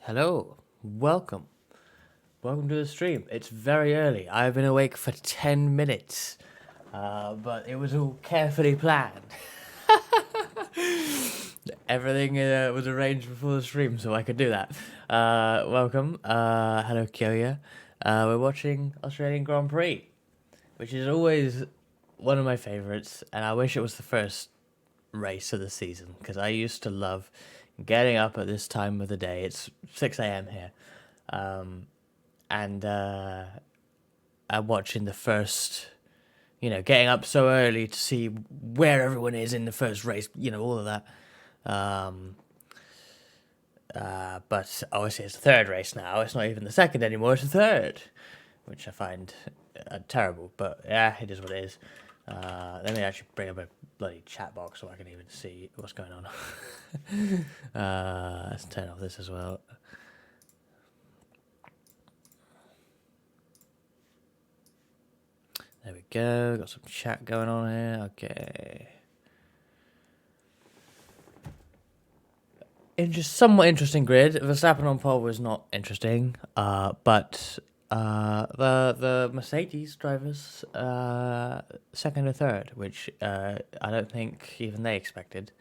Hello, welcome. Welcome to the stream. It's very early. I've been awake for 10 minutes, but it was all carefully planned. Everything was arranged before the stream so I could do that. Welcome. Hello, Kyoya. We're watching Australian Grand Prix, which is always one of my favourites, and I wish it was the first race of the season because I used to love getting up at this time of the day. It's 6 a.m. here. And I'm watching the first, getting up so early to see where everyone is in the first race, all of that. But obviously, it's the third race now. It's not even the second anymore, it's the third, which I find terrible. But yeah, it is what it is. Let me actually bring up a bloody chat box so I can even see what's going on. Let's turn off this as well. There we go. Got some chat going on here. Okay. Somewhat interesting grid. Verstappen on pole was not interesting, but the Mercedes drivers second or third, which I don't think even they expected,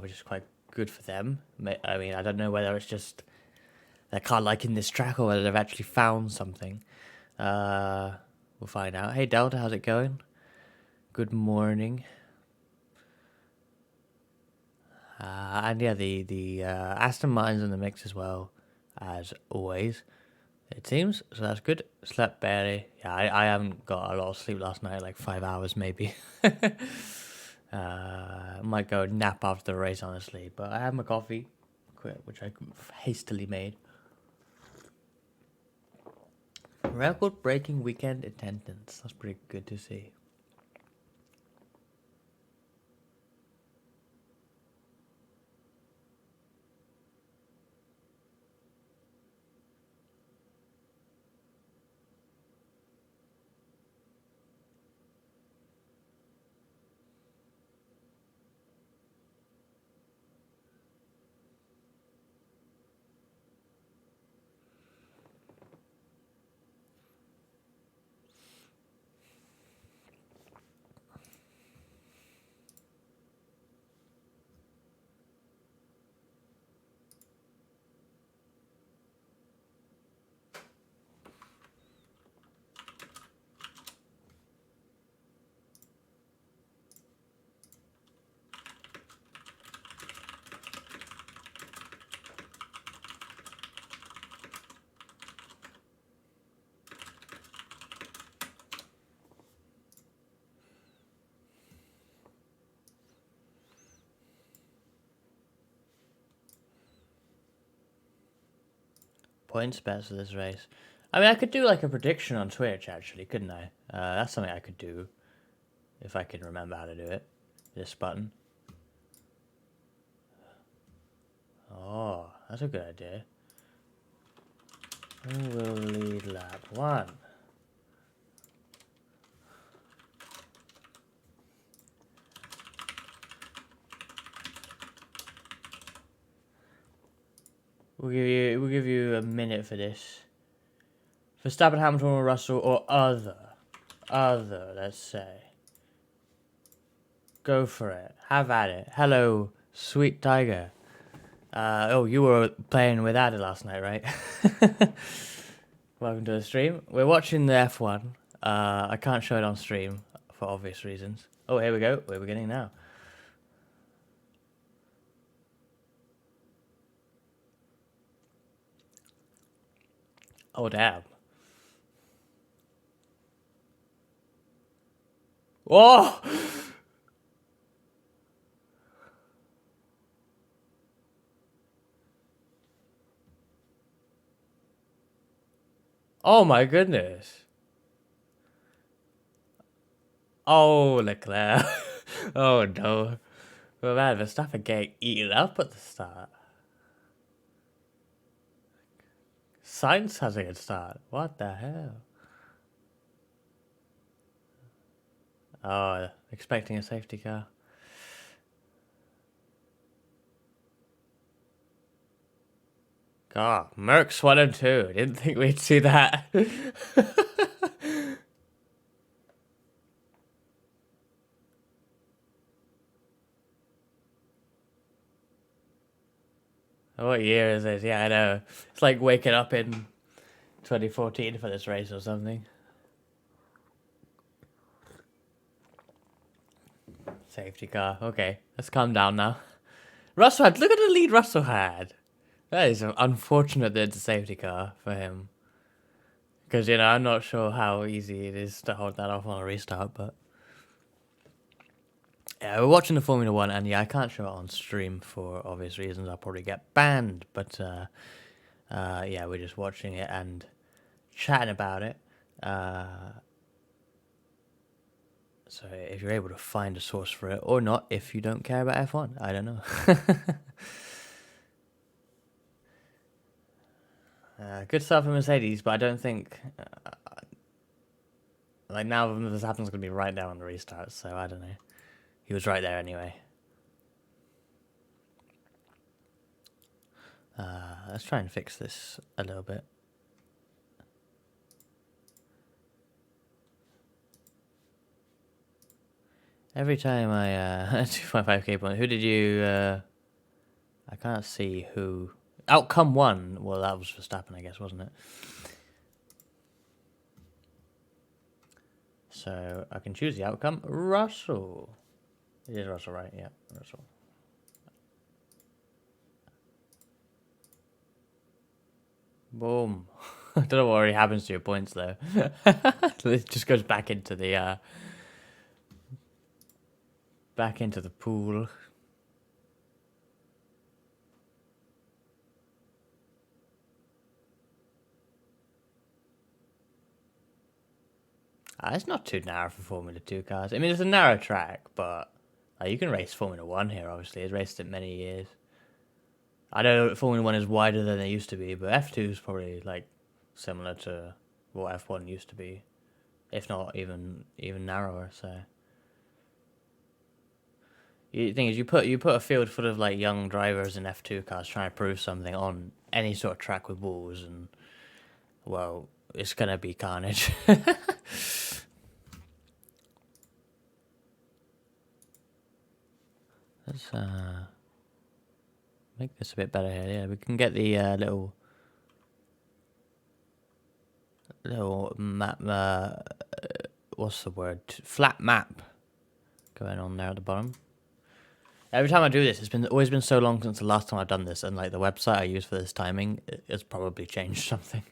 which is quite good for them. I mean, I don't know whether it's just they're kind of liking this track or whether they've actually found something. We'll find out. Hey Delta, how's it going? Good morning. And yeah, the Aston Martin's in the mix as well, as always, it seems. So that's good. Slept barely. Yeah, I haven't got a lot of sleep last night, like 5 hours maybe. Might go nap after the race, honestly. But I had my coffee, which I hastily made. Record-breaking weekend attendance. That's pretty good to see. Points bets for this race. I mean, I could do like a prediction on Twitch, actually, couldn't I? That's something I could do if I can remember how to do it. This button. Oh, that's a good idea. Who will lead lap one? We'll give you a minute for this. Verstappen, Hamilton, or Russell, or other. Let's say. Go for it. Have at it. Hello, sweet tiger. You were playing with Ada last night, right? Welcome to the stream. We're watching the F1. I can't show it on stream for obvious reasons. Oh, here we go. We're beginning now. Oh, damn. Whoa! Oh my goodness. Oh, Leclerc. Oh no. Well, man, Verstappen getting eaten up at the start. Sainz has a good start. What the hell? Oh, expecting a safety car. God, Mercs 1 and 2. Didn't think we'd see that. What year is this? Yeah, I know. It's like waking up in 2014 for this race or something. Safety car. Okay, let's calm down now. Russell had. Look at the lead Russell had. That is unfortunate that it's a safety car for him. Because, I'm not sure how easy it is to hold that off on a restart, but... Yeah, we're watching the Formula 1, and yeah, I can't show it on stream for obvious reasons. I'll probably get banned, but yeah, we're just watching it and chatting about it. So if you're able to find a source for it, or not, if you don't care about F1, I don't know. Good stuff for Mercedes, but I don't think... like, now Verstappen's going to be right there on the restart, so I don't know. He was right there anyway. Let's try and fix this a little bit. Every time I 2.5k point, who did you I can't see who. Outcome 1. Well, that was Verstappen, I guess, wasn't it? So I can choose the outcome. Russell. It is Russell, right? Yeah, Russell. Boom. I don't know what already happens to your points though. It just goes back into the pool. It's not too narrow for Formula 2 cars. I mean, it's a narrow track, but you can race Formula 1 here, obviously. It's raced it many years. I know Formula 1 is wider than it used to be, but F2 is probably, like, similar to what F1 used to be. If not even narrower, so... The thing is, you put a field full of, like, young drivers in F2 cars trying to prove something on any sort of track with walls, and, well, it's gonna be carnage. Let's make this a bit better here. Yeah, we can get the little map. What's the word? Flat map going on there at the bottom. Every time I do this, it's always been so long since the last time I've done this, and like the website I use for this timing, it's probably changed something.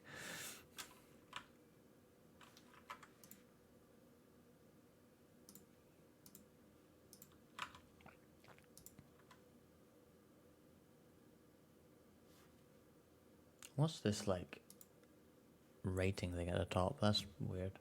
What's this, like, rating thing at the top? That's weird.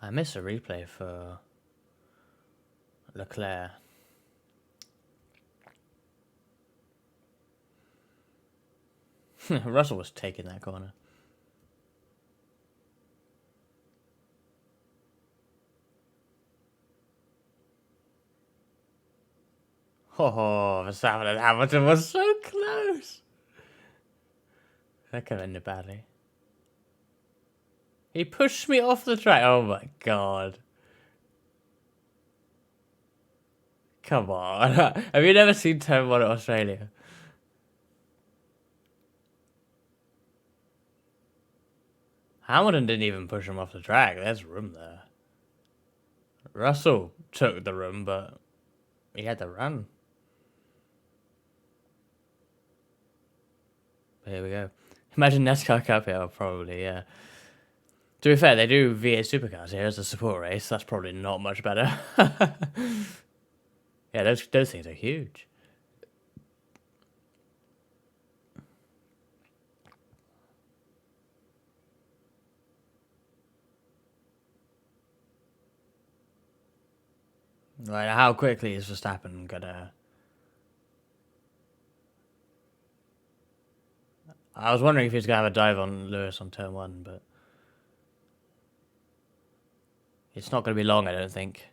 I miss a replay for Leclerc. Russell was taking that corner. Oh, Verstappen and Hamilton was so close. That could have ended badly. He pushed me off the track. Oh my god. Come on. Have you never seen Turn 1 at Australia? Hamilton didn't even push him off the track. There's room there. Russell took the room, but he had to run. Here we go. Imagine NASCAR Cup here, probably, yeah. To be fair, they do V8 supercars here as a support race. That's probably not much better. Yeah, those things are huge. Like, how quickly is Verstappen gonna? I was wondering if he's gonna have a dive on Lewis on turn one, but it's not gonna be long, I don't think.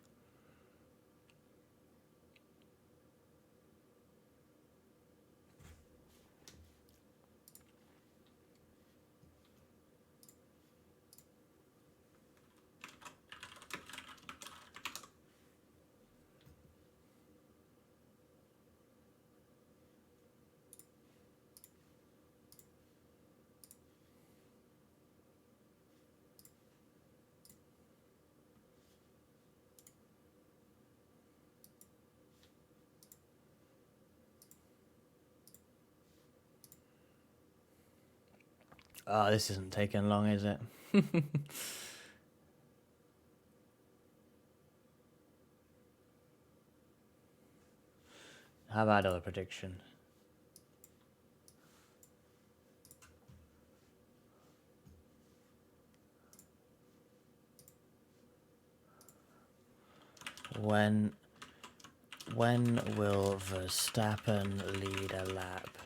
Oh, this isn't taking long, is it? How about another prediction? When when will Verstappen lead a lap?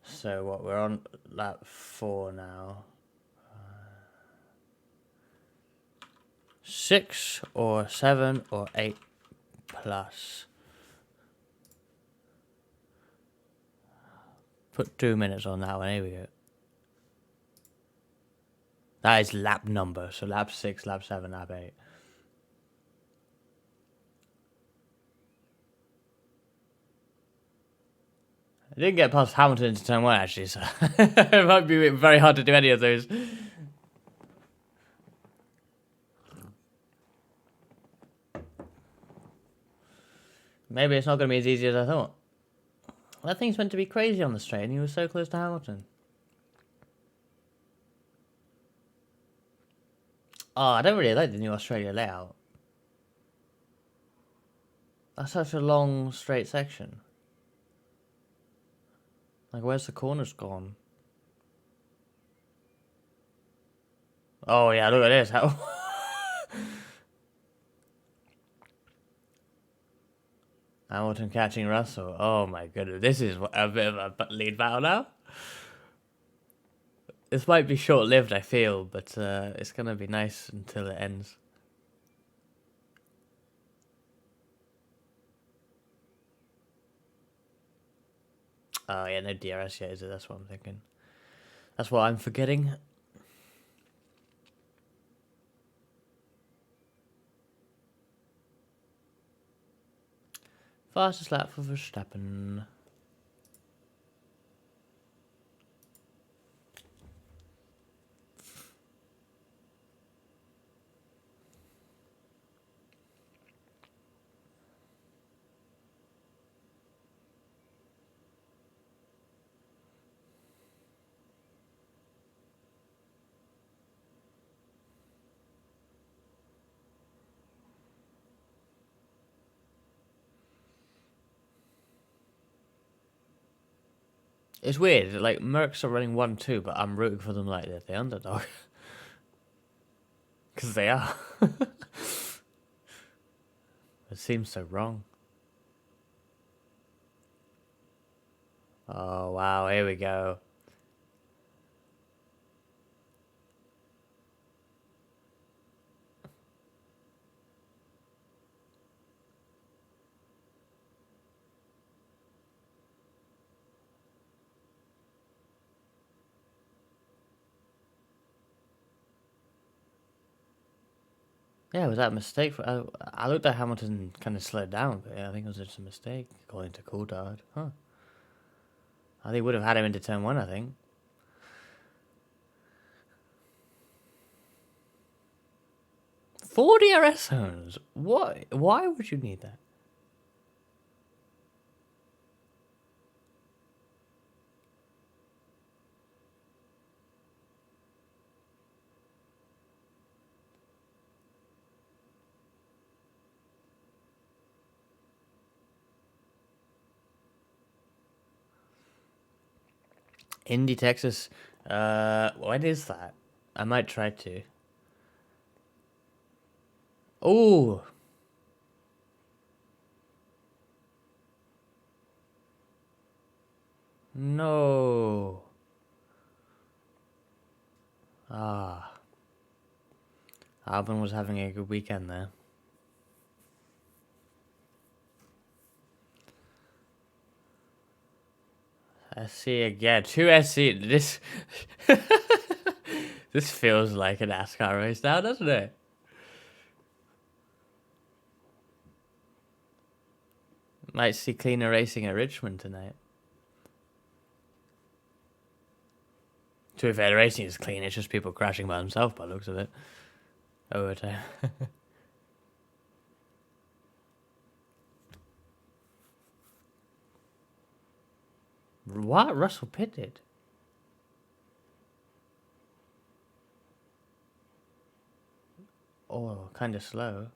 So what, we're on lap 4 now. 6 or 7 or 8 plus. Put 2 minutes on that one, here we go. That is lap number, so lap 6, lap 7, lap 8. I didn't get past Hamilton into turn 1 actually, so it might be very hard to do any of those. Maybe it's not going to be as easy as I thought. That thing's meant to be crazy on the straight, and he was so close to Hamilton. Oh, I don't really like the new Australia layout. That's such a long, straight section. Like, where's the corners gone? Oh, yeah, look at this. How... Hamilton catching Russell. Oh, my goodness. This is a bit of a lead battle now. This might be short-lived, I feel, but it's going to be nice until it ends. Oh, yeah, no DRS yet, is it? That's what I'm thinking. That's what I'm forgetting. Fastest lap for Verstappen. It's weird, like, Mercs are running 1-2, but I'm rooting for them like they're the underdog. Because they are. It seems so wrong. Oh, wow, here we go. Yeah, was that a mistake? I looked at Hamilton kind of slowed down, but yeah, I think it was just a mistake, according to Coulthard. Huh. I think would have had him into turn 1, I think. 4 DRS zones? What? Why would you need that? Indy, Texas. When is that? I might try to. Oh, no. Ah, Albin was having a good weekend there. SC again. Two SC. This feels like a NASCAR race now, doesn't it? Might see cleaner racing at Richmond tonight. To be fair, the racing is clean. It's just people crashing by themselves by the looks of it. Overtime. What? Russell pitted? Oh, kind of slow.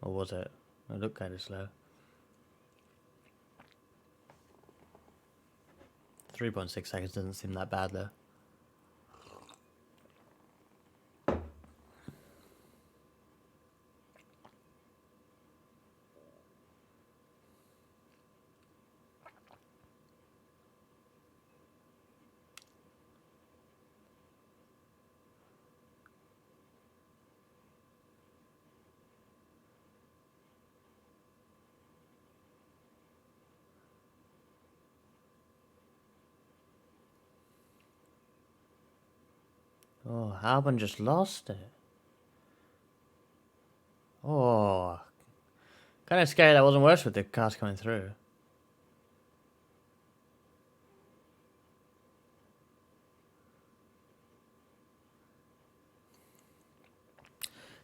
Or was it? It looked kind of slow. 3.6 seconds doesn't seem that bad though. Oh, Albon just lost it. Oh, kind of scary that wasn't worse with the cars coming through.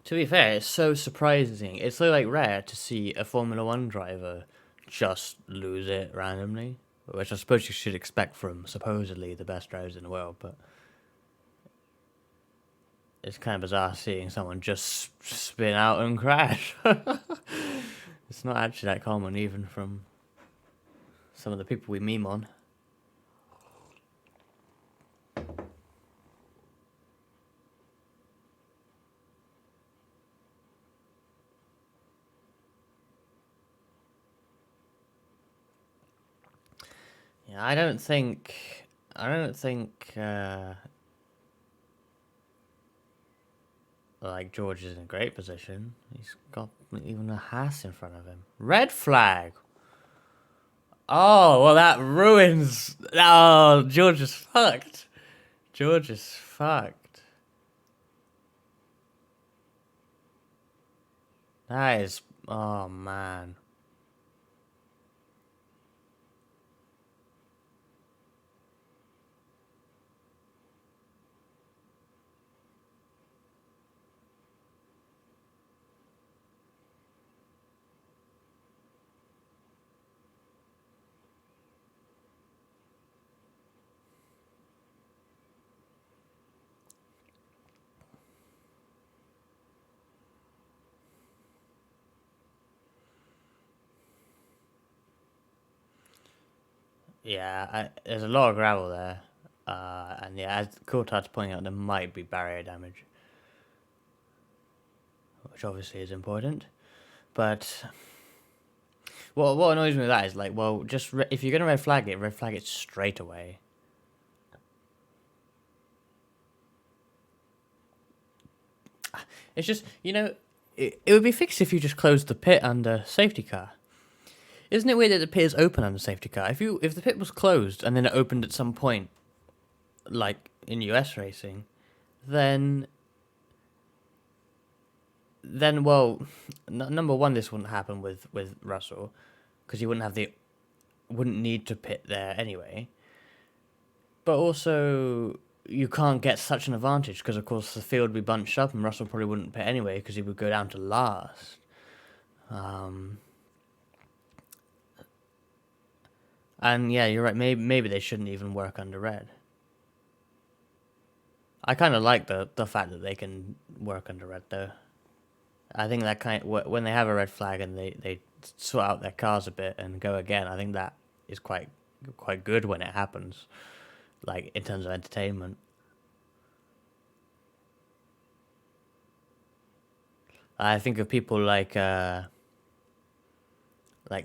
To be fair, it's so surprising. It's so like rare to see a Formula One driver just lose it randomly, which I suppose you should expect from supposedly the best drivers in the world. But it's kind of bizarre seeing someone just spin out and crash. It's not actually that common, even from some of the people we meme on. Yeah, I don't think like George is in a great position. He's got even a Haas in front of him. Red flag. Oh well, that ruins. Oh, George is fucked. George is fucked. That is. Oh man. Yeah, there's a lot of gravel there. And yeah, as Coulthard's pointing out, there might be barrier damage, which obviously is important. But what annoys me with that is like, well, just if you're gonna red flag it straight away. It's just it would be fixed if you just closed the pit under safety car. Isn't it weird that the pit is open under safety car? If the pit was closed and then it opened at some point, like in US racing, then well, number one, this wouldn't happen with Russell because he wouldn't need to pit there anyway. But also, you can't get such an advantage because, of course, the field would be bunched up and Russell probably wouldn't pit anyway because he would go down to last. And yeah, you're right. Maybe they shouldn't even work under red. I kind of like the fact that they can work under red though. I think that when they have a red flag and they sort out their cars a bit and go again, I think that is quite good when it happens. like in terms of entertainment. I think of people like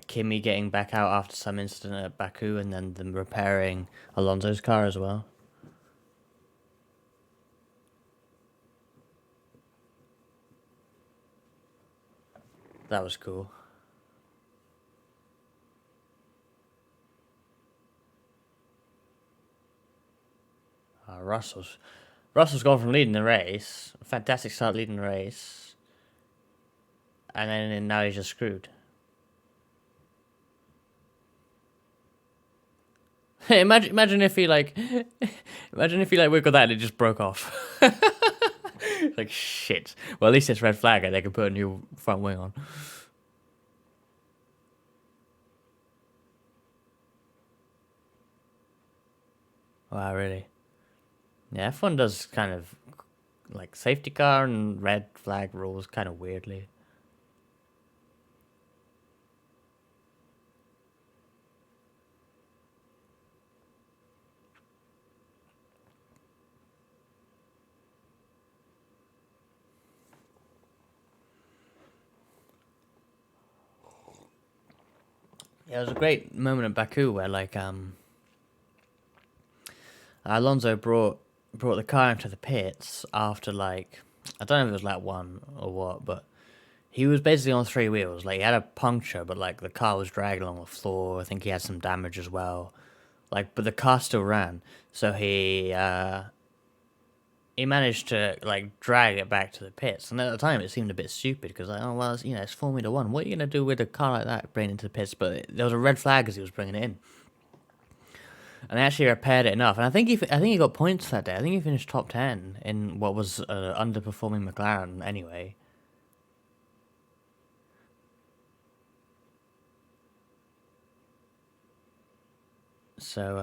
Kimi getting back out after some incident at Baku, and then them repairing Alonso's car as well. That was cool. Russell's gone from leading the race, fantastic start leading the race, and then now he's just screwed. imagine if he like, imagine if he like wiggled that and it just broke off. Like shit. Well, at least it's red flag and they can put a new front wing on. Wow, really? Yeah, F1 does kind of like safety car and red flag rules kind of weirdly. Yeah, it was a great moment at Baku where Alonso brought the car into the pits after like I don't know if it was lap one or what, but he was basically on three wheels. Like he had a puncture, but like the car was dragged along the floor. I think he had some damage as well. Like, but the car still ran, so he managed to like drag it back to the pits. And at the time, it seemed a bit stupid because like, oh well, it's Formula One. What are you gonna do with a car like that bringing it into the pits? But there was a red flag as he was bringing it in, and they actually repaired it enough. And I think he got points that day. I think he finished top 10 in what was underperforming McLaren anyway. So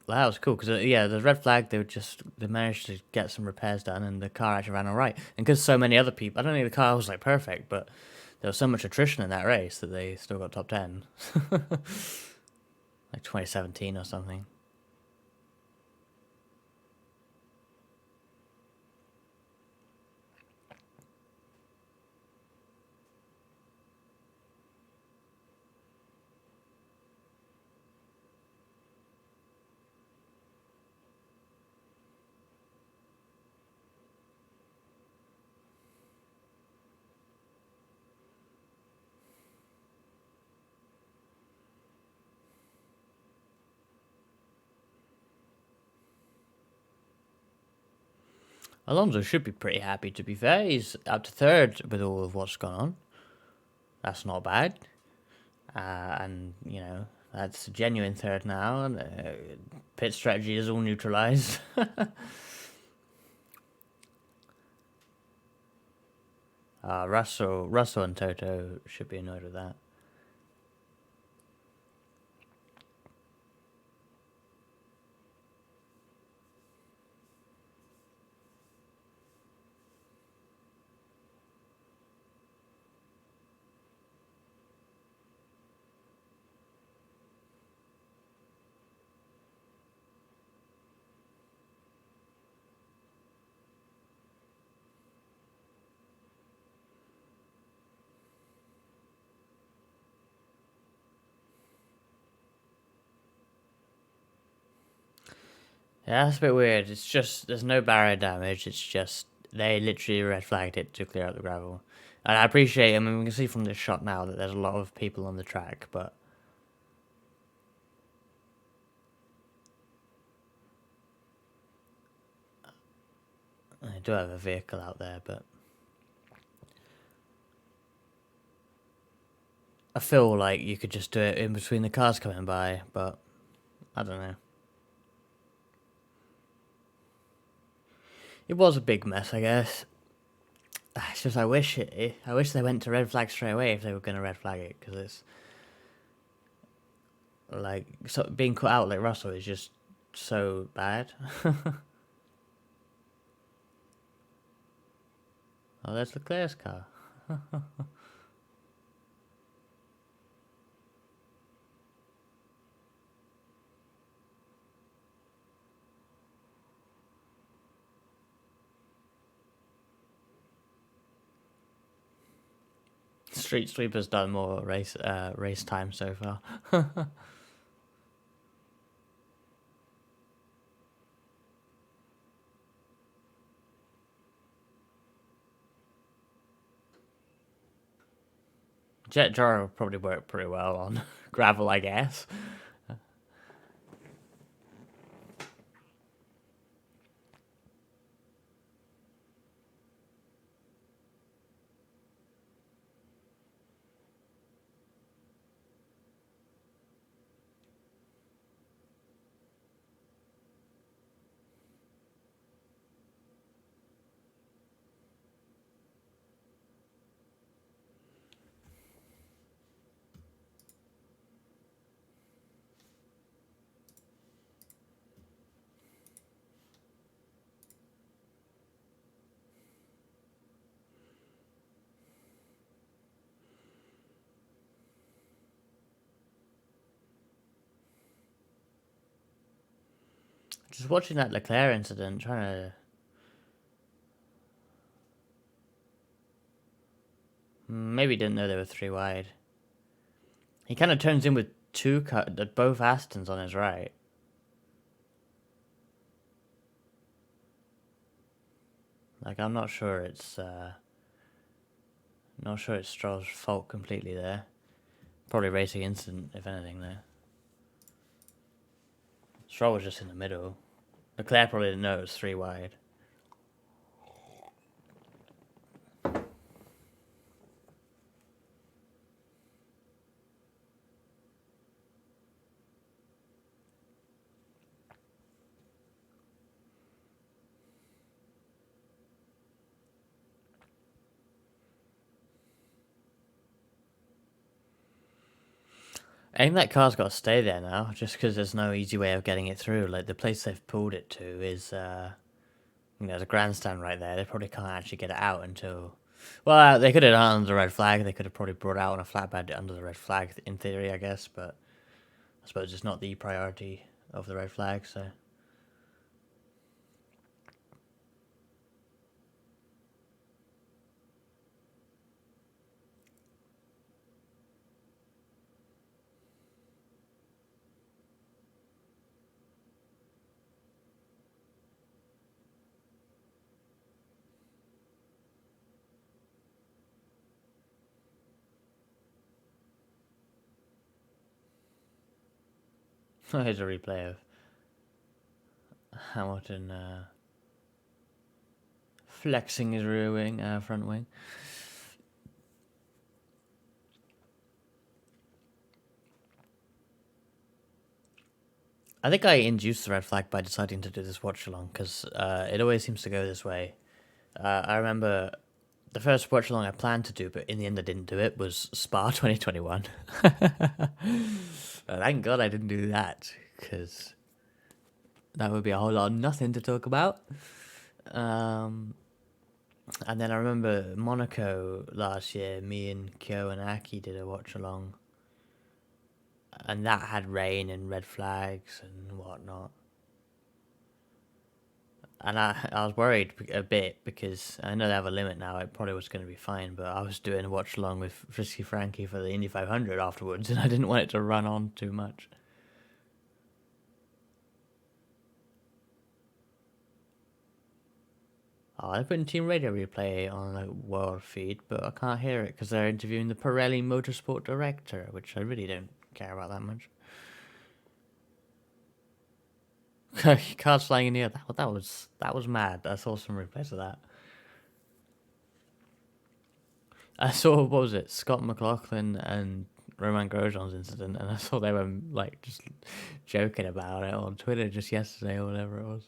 that was cool because yeah, the red flag they managed to get some repairs done and the car actually ran alright. And because so many other people, I don't think the car was like perfect, but there was so much attrition in that race that they still got top 10, like 2017 or something. Alonso should be pretty happy. To be fair, he's up to third with all of what's gone on. That's not bad. And that's a genuine third now. And pit strategy is all neutralized. Russell and Toto should be annoyed with that. Yeah, that's a bit weird. It's just there's no barrier damage. It's just they literally red flagged it to clear out the gravel. And I appreciate. I mean, we can see from this shot now that there's a lot of people on the track, but I do have a vehicle out there. But I feel like you could just do it in between the cars coming by, but I don't know. It was a big mess, I guess. It's just I wish they went to red flag straight away if they were going to red flag it because it's like being cut out like Russell is just so bad. Oh, there's Leclerc's car. Street Sweeper's done more race time so far. Jet Jar will probably work pretty well on gravel, I guess. Just watching that Leclerc incident, trying to... Maybe didn't know there were three wide. He kind of turns in with both Astons on his right. Like, I'm not sure it's Stroll's fault completely there. Probably racing incident, if anything, there. Stroll was just in the middle. Leclerc probably didn't know it was three wide. I think that car's got to stay there now, just because there's no easy way of getting it through. Like, the place they've pulled it to is, there's a grandstand right there. They probably can't actually get it out until... Well, they could have done it under the red flag. They could have probably brought it out on a flatbed under the red flag, in theory, I guess. But I suppose it's not the priority of the red flag, so... Here's a replay of Hamilton flexing his rear wing, front wing. I think I induced the red flag by deciding to do this watch along because it always seems to go this way. I remember the first watch along I planned to do, but in the end I didn't do it, was Spa 2021. Thank God I didn't do that, because that would be a whole lot of nothing to talk about. And then I remember Monaco last year, me and Kyo and Aki did a watch along. And that had rain and red flags and whatnot. And I was worried a bit because I know they have a limit now. It probably was going to be fine, but I was doing a watch along with Frisky Frankie for the Indy 500 afterwards, and I didn't want it to run on too much. Oh, they're putting Team Radio Replay on the world feed, but I can't hear it because they're interviewing the Pirelli Motorsport director, which I really don't care about that much. Cars flying in the air. That was mad. I saw some replays of that. I saw, what was it, Scott McLaughlin and Roman Grosjean's incident, and I saw they were like just joking about it on Twitter just yesterday or whatever it was.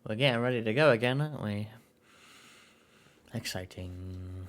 We're getting ready to go again, aren't we? Exciting.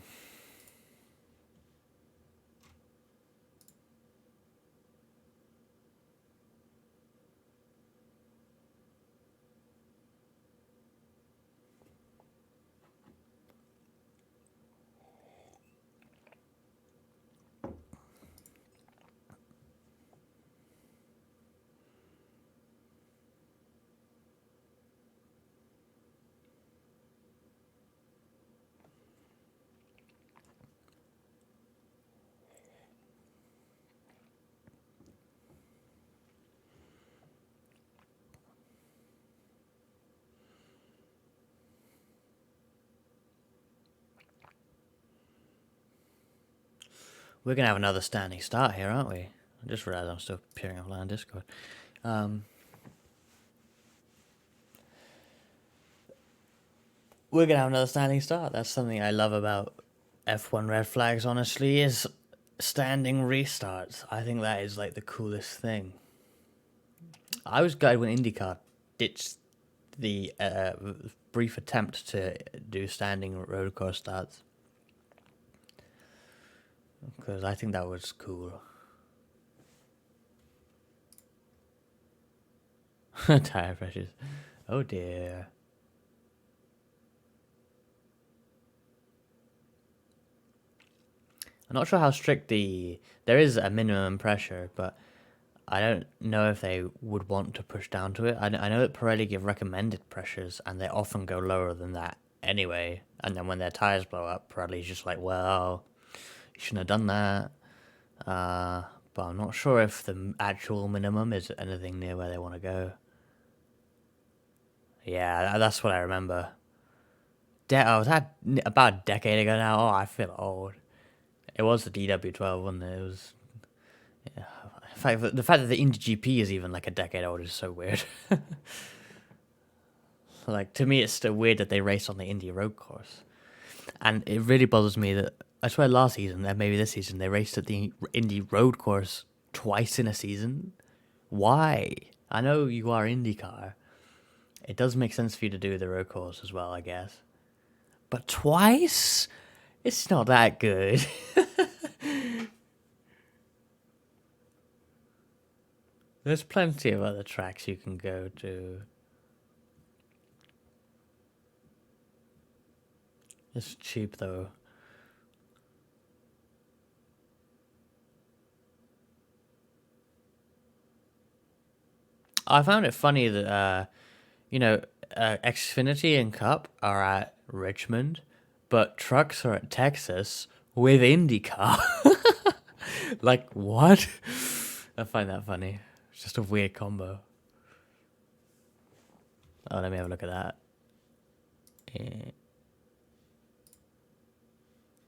We're gonna have another standing start here, aren't we? I just realised I'm still appearing offline on Discord. We're gonna have another standing start. That's something I love about F1 red flags, honestly, is standing restarts. I think that is like the coolest thing. I was glad when IndyCar ditched the brief attempt to do standing road course starts, because I think that was cool. Tire pressures. Oh dear. I'm not sure how strict there is a minimum pressure, but I don't know if they would want to push down to it. I know that Pirelli give recommended pressures, and they often go lower than that anyway. And then when their tires blow up, Pirelli's just like, well, you shouldn't have done that. But I'm not sure if the actual minimum is anything near where they want to go. Yeah, that's what I remember. Was that about a decade ago now? Oh, I feel old. It was the DW12, wasn't it? It was. Yeah. In fact, the fact that the Indy GP is even like a decade old is so weird. Like, to me, it's still weird that they race on the Indy road course. And it really bothers me that, I swear last season, and maybe this season, they raced at the Indy road course twice in a season. Why? I know you are IndyCar. It does make sense for you to do the road course as well, I guess. But twice? It's not that good. There's plenty of other tracks you can go to. It's cheap though. I found it funny that Xfinity and Cup are at Richmond, but trucks are at Texas with IndyCar. Like, what? I find that funny. It's just a weird combo. Oh, let me have a look at that. Yeah.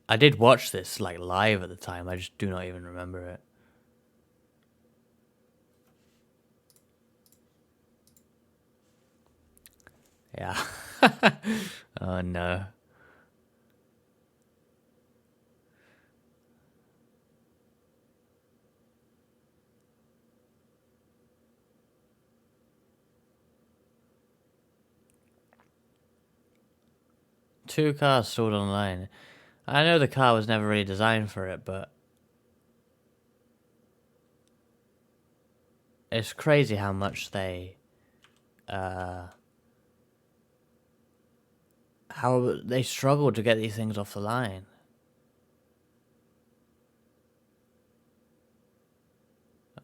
I did watch this like live at the time. I just do not even remember it. Yeah. Oh no. Two cars sold online. I know the car was never really designed for it, but it's crazy how much how they struggle to get these things off the line.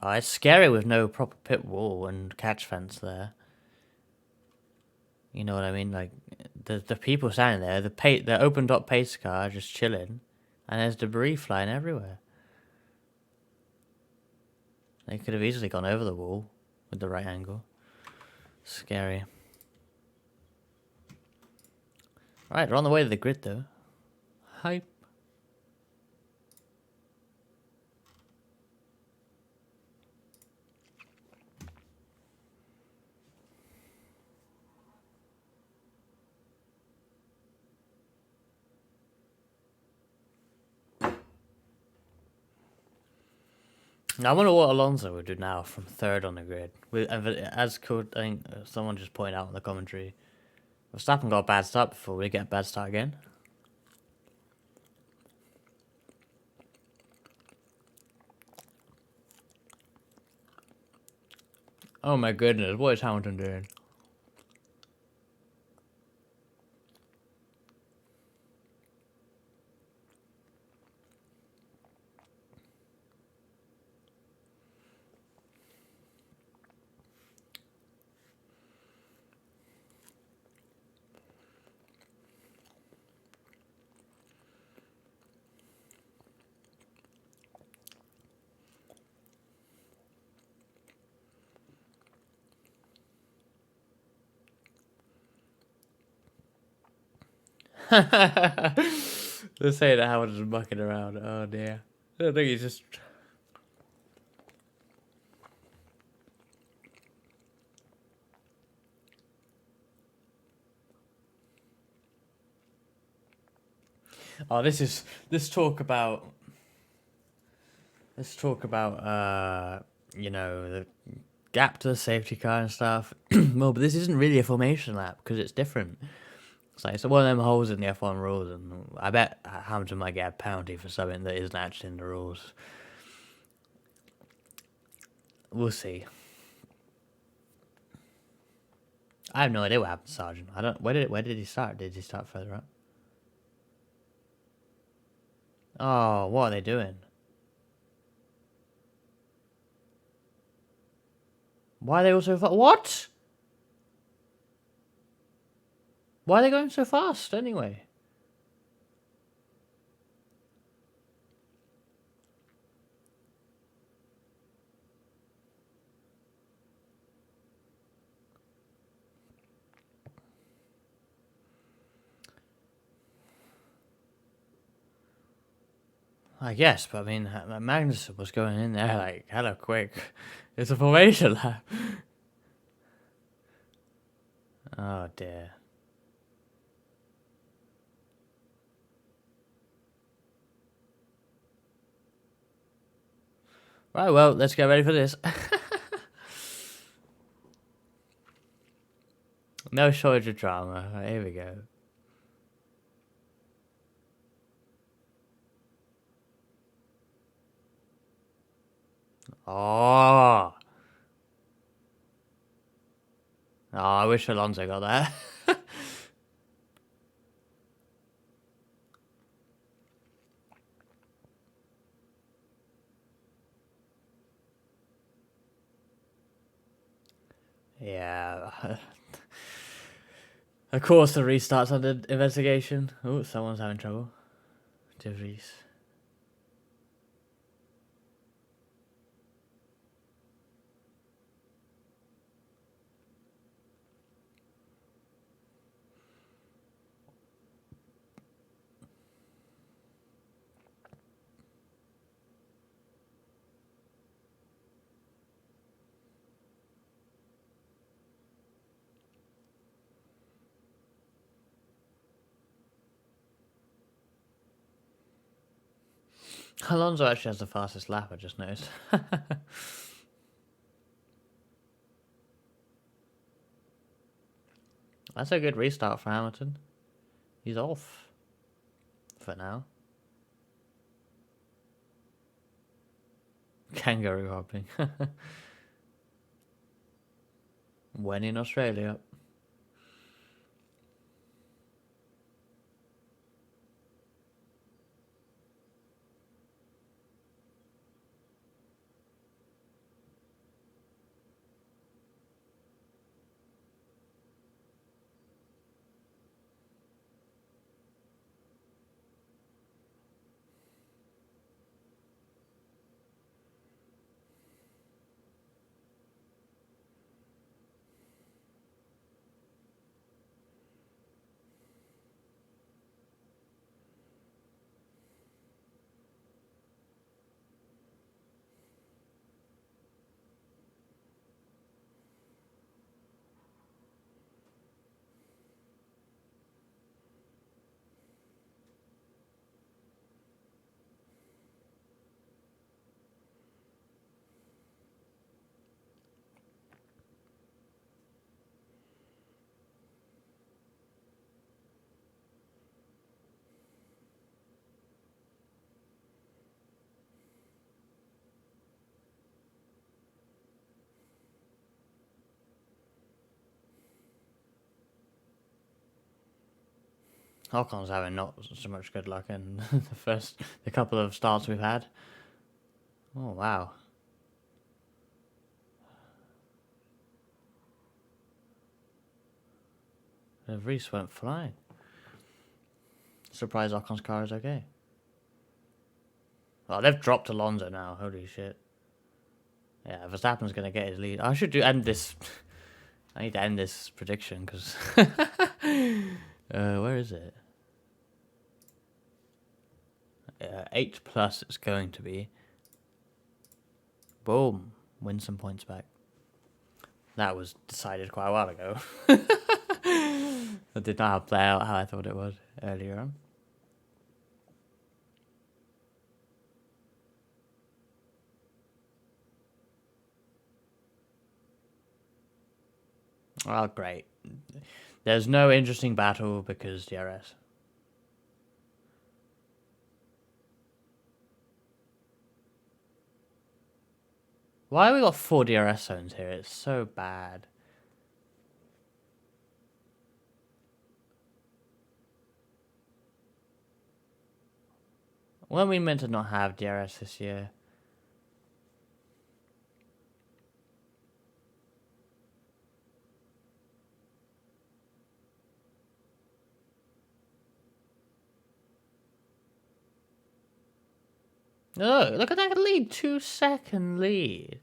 It's scary with no proper pit wall and catch fence there. You know what I mean? Like the people standing there, the open top pace car just chilling, and there's debris flying everywhere. They could have easily gone over the wall with the right angle. Scary. Right, they're on the way to the grid though. Hype. Now, I wonder what Alonso would do now from third on the grid. As could I think someone just pointed out in the commentary, Verstappen got a bad start before. We get a bad start again. Oh my goodness, what is Hamilton doing? Let's say that Hamilton's mucking around. Oh dear. I don't think he's just. Oh, this talk about. Let's talk about the gap to the safety car and stuff. Well, but this isn't really a formation lap because it's different. It's one of them holes in the F1 rules, and I bet Hamilton might get a penalty for something that isn't actually in the rules. We'll see. I have no idea what happened to Sargent. I don't. Where did he start? Did he start further up? Oh, what are they doing? Why are they all so fast? What? Why are they going so fast anyway? I guess, but I mean, Magnus was going in there like hella quick. It's a formation lap. Oh dear. Right, well, let's get ready for this. No shortage of drama. Right, here we go. Oh. Oh, I wish Alonso got that. Yeah. Of course, the restart's under investigation. Oh, someone's having trouble. De Vries. Alonso actually has the fastest lap, I just noticed. That's a good restart for Hamilton. He's off. For now. Kangaroo hopping. When in Australia. Ocon's having not so much good luck in the couple of starts we've had. Oh, wow. The Reese went flying. Surprised Ocon's car is okay. Well, they've dropped Alonso now. Holy shit. Yeah, Verstappen's going to get his lead. I should end this. I need to end this prediction because. Where is it? 8 plus it's going to be. Boom. Win some points back. That was decided quite a while ago. It did not play out how I thought it would earlier on. Oh, great. There's no interesting battle because DRS. Why have we got 4 DRS zones here? It's so bad. Weren't we meant to not have DRS this year? No, look at that lead. 2-second lead.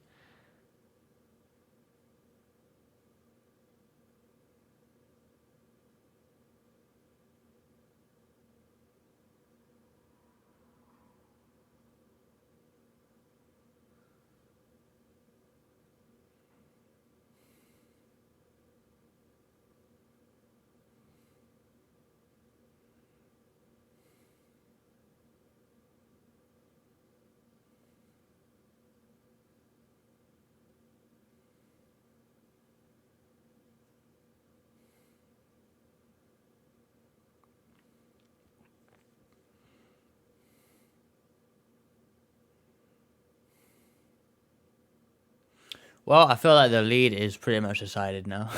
Well, I feel like the lead is pretty much decided now.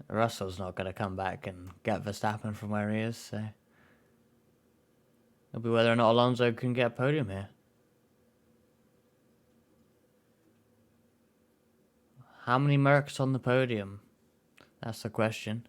Russell's not going to come back and get Verstappen from where he is, so it'll be whether or not Alonso can get a podium here. How many Mercs on the podium? That's the question.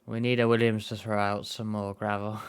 We need a Williams to throw out some more gravel.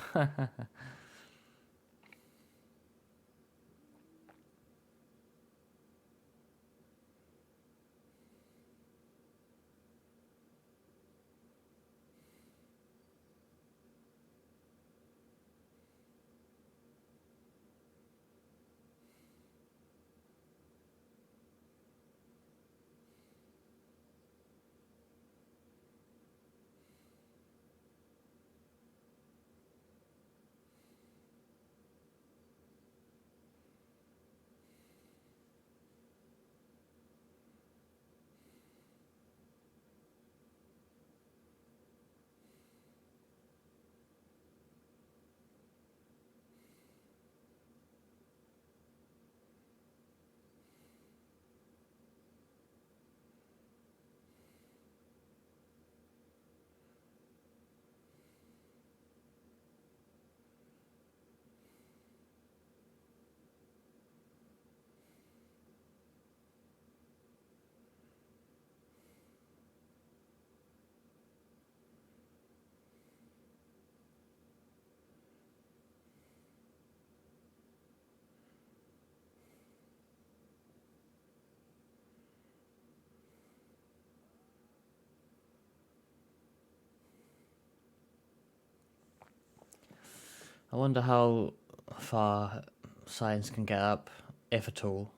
I wonder how far Sainz can get up, if at all.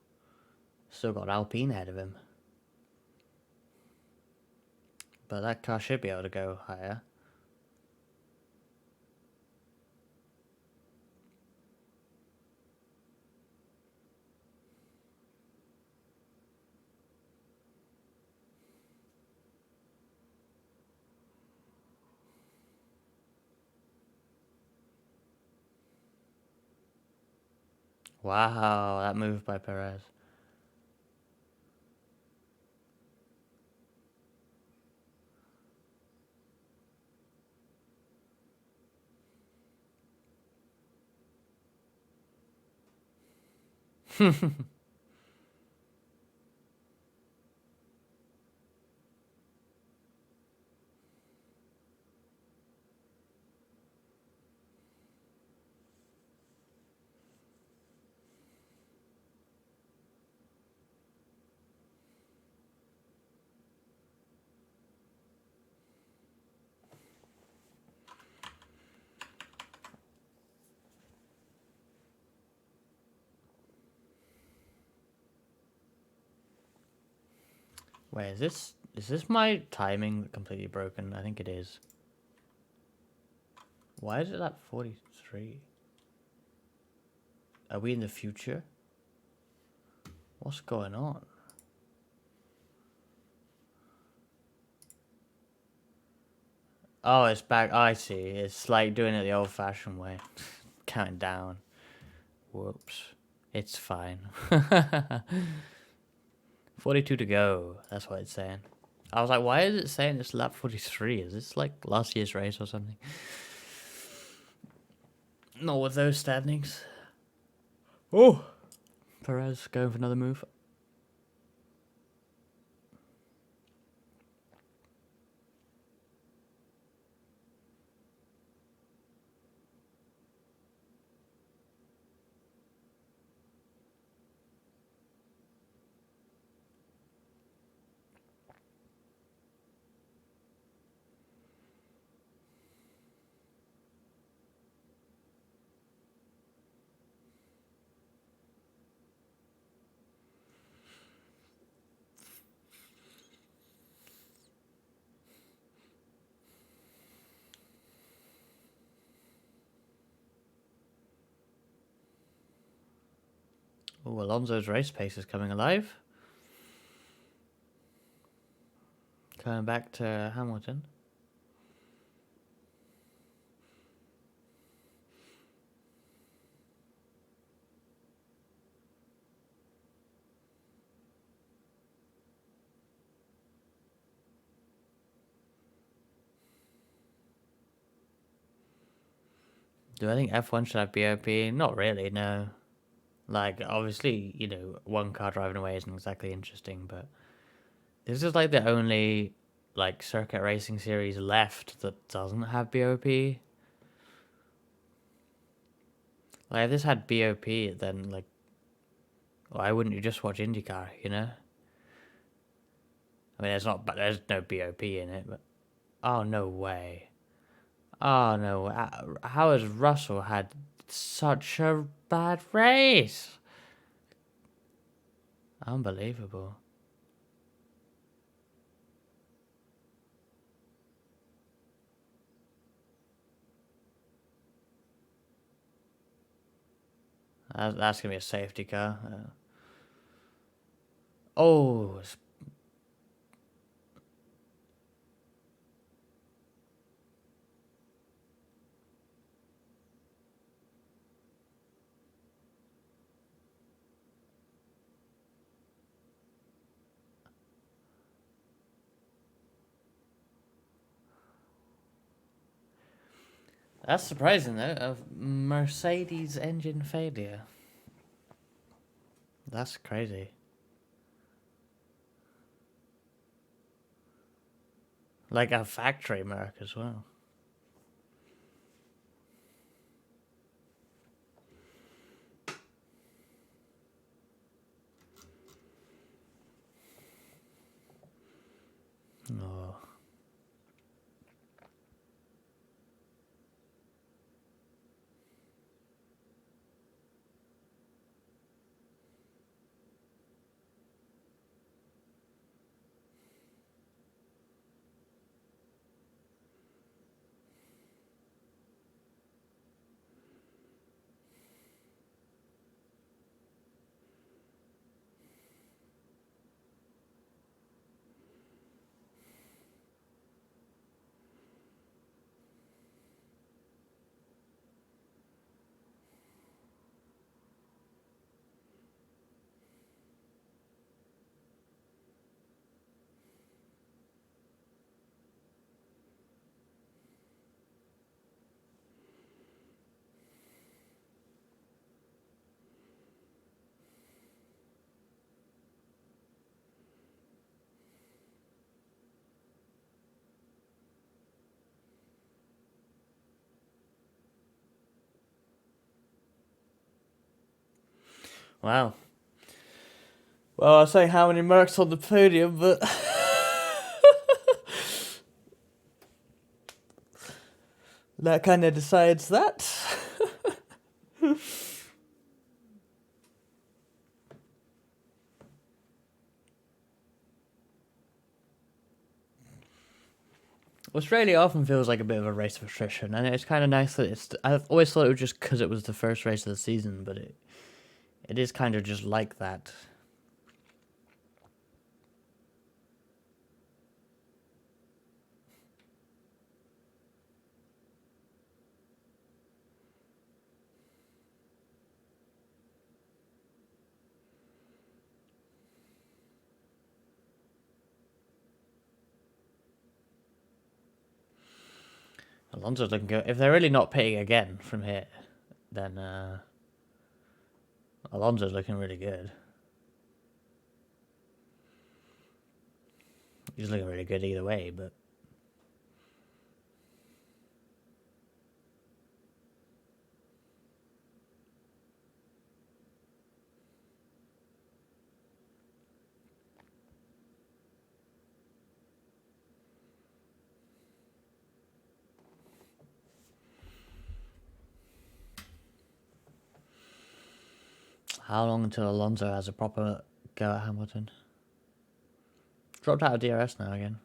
Still got Alpine ahead of him. But that car should be able to go higher. Wow, that move by Perez. Wait, is this my timing completely broken? I think it is. Why is it at 43? Are we in the future? What's going on? Oh, it's back. Oh, I see. It's like doing it the old-fashioned way. Counting down. Whoops. It's fine. 42 to go. That's what it's saying. I was like, why is it saying it's lap 43? Is this like last year's race or something? Not with those standings. Oh! Perez going for another move. Oh, Alonso's race pace is coming alive. Coming back to Hamilton. Do I think F1 should have BOP? Not really, no. Like, obviously, you know, one car driving away isn't exactly interesting, but this is like the only, like, circuit racing series left that doesn't have BOP. Like, if this had BOP, then, like, why wouldn't you just watch IndyCar, you know? I mean, there's no BOP in it, but... Oh, no way. Oh, no. How has Russell had such a bad race? Unbelievable. That's going to be a safety car. Oh, that's surprising, though. A Mercedes engine failure. That's crazy. Like a factory mark as well. Oh. Wow. Well, I'll say how many Mercs on the podium, but that kind of decides that. Australia often feels like a bit of a race of attrition, and it's kind of nice that it's. I've always thought it was just because it was the first race of the season, but it is kind of just like that. Alonso's looking good. If they're really not pitting again from here, then Alonso's looking really good. He's looking really good either way, but how long until Alonso has a proper go at Hamilton? Dropped out of DRS now again.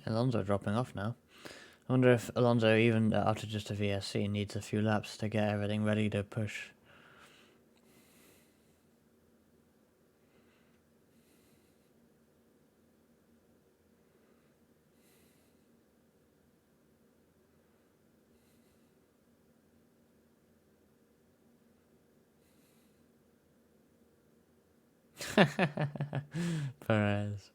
Alonso dropping off now. I wonder if Alonso, even after just a VSC, needs a few laps to get everything ready to push. Perez.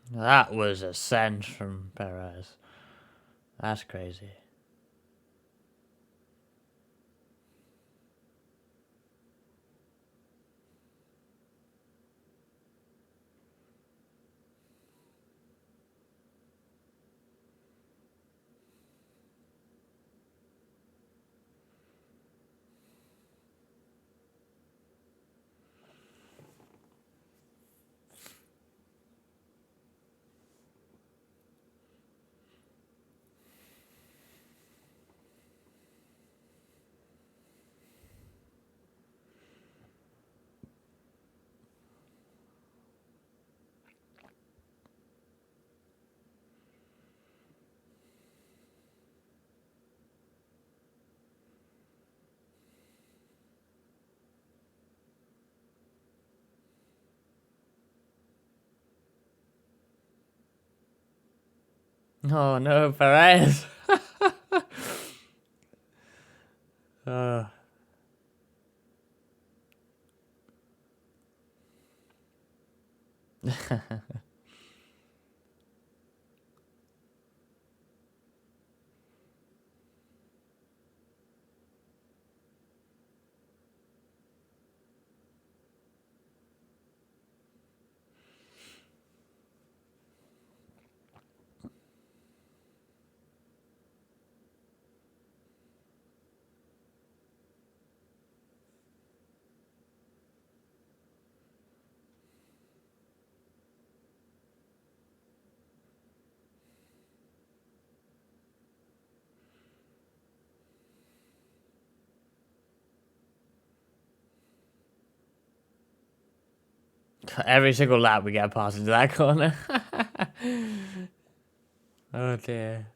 That was a send from Perez. That's crazy. Oh no, Perez. uh, every single lap we get past into that corner. Oh dear.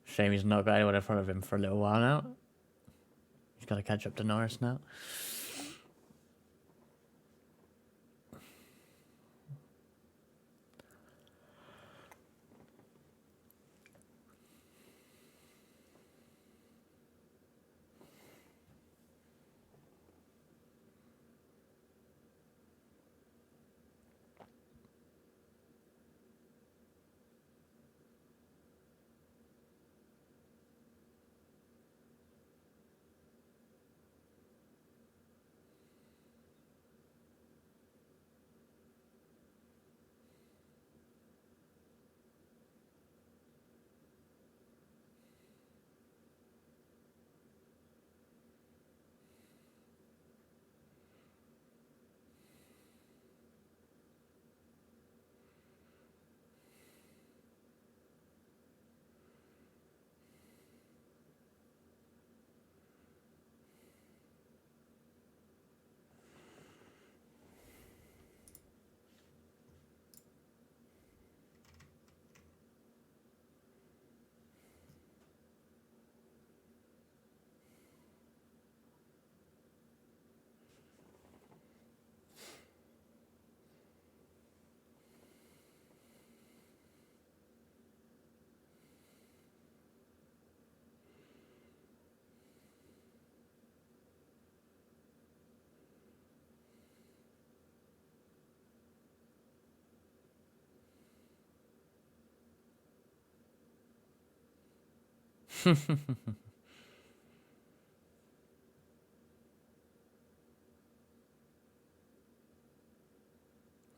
Shame he's not got anyone in front of him for a little while now. He's got to catch up to Norris now.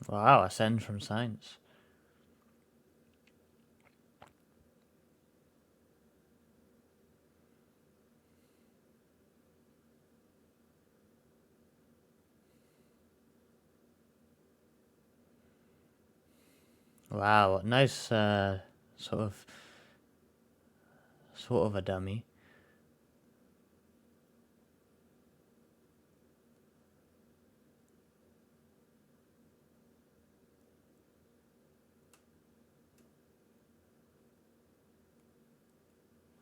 Wow, a send from Sainz. Wow, nice sort of a dummy.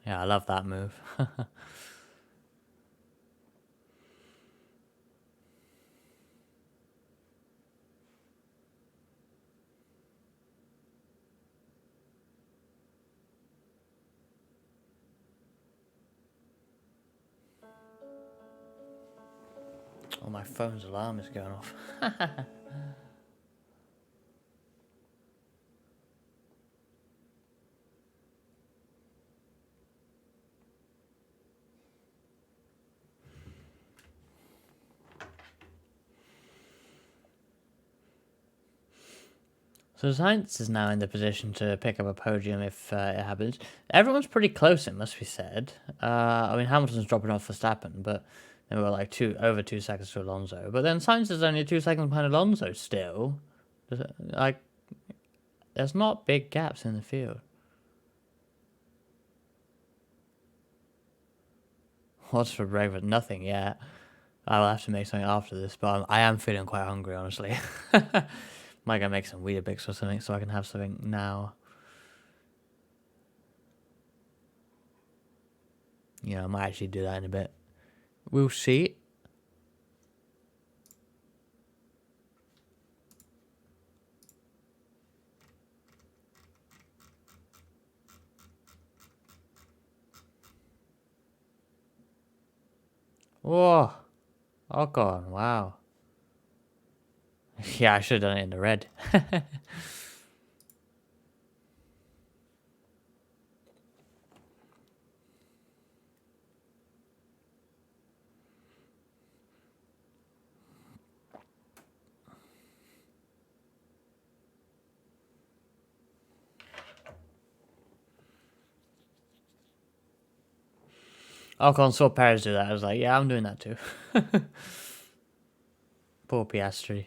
Yeah, I love that move. Oh, my phone's alarm is going off. So Sainz is now in the position to pick up a podium if it happens. Everyone's pretty close, it must be said. I mean, Hamilton's dropping off Verstappen, but they were like over 2 seconds to Alonso. But then Sainz is only 2 seconds behind Alonso still. Like, there's not big gaps in the field. What's for breakfast? Nothing yet. I'll have to make something after this, but I am feeling quite hungry, honestly. Might go make some Weetabix or something so I can have something now. Yeah, I might actually do that in a bit. We'll see. Whoa. Ocon, wow. Yeah, I should have done it in the red. Ocon saw Perez do that. I was like, yeah, I'm doing that too. Poor Piastri.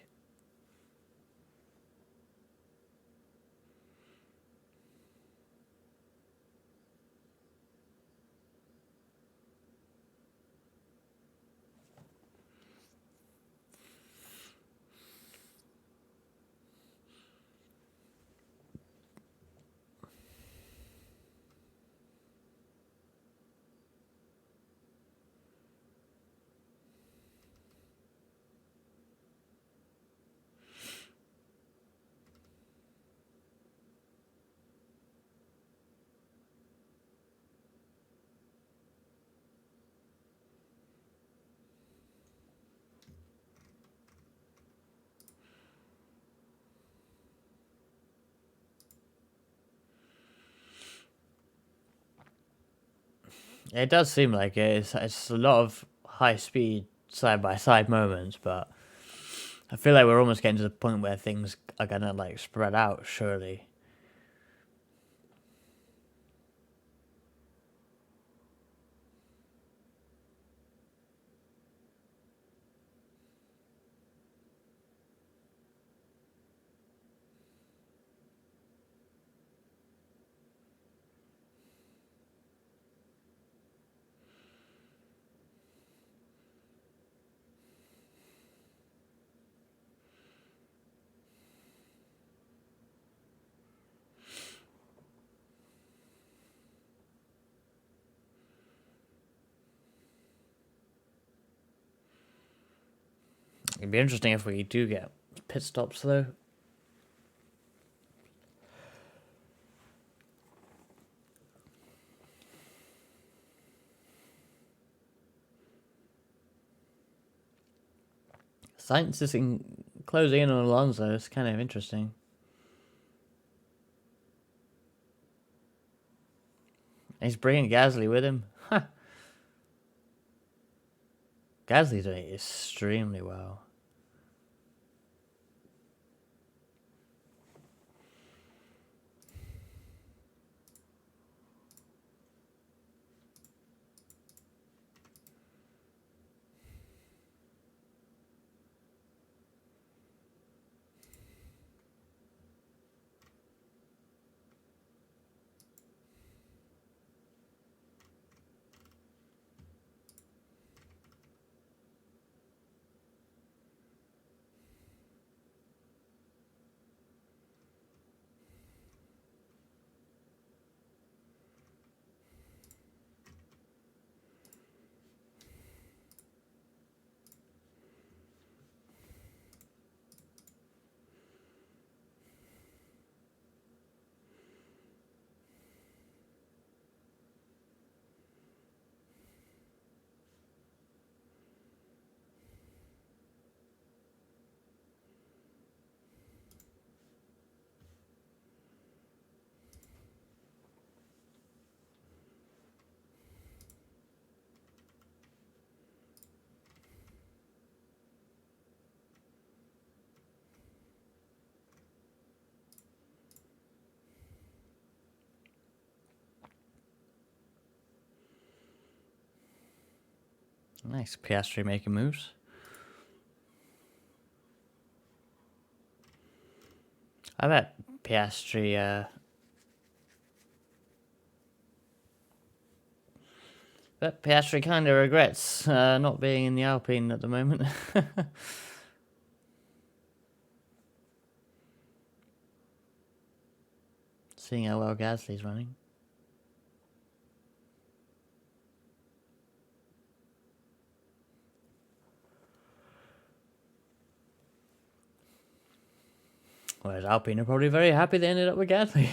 It does seem like it. It's a lot of high speed side by side moments, but I feel like we're almost getting to the point where things are gonna like spread out. Surely. It'd be interesting if we do get pit stops though. Sainz is closing in on Alonso. It's kind of interesting. He's bringing Gasly with him. Gasly's doing extremely well. Nice, Piastri making moves. I bet Piastri. Bet Piastri kind of regrets not being in the Alpine at the moment. Seeing how well Gasly's running. Whereas Alpine are probably very happy they ended up with Gasly.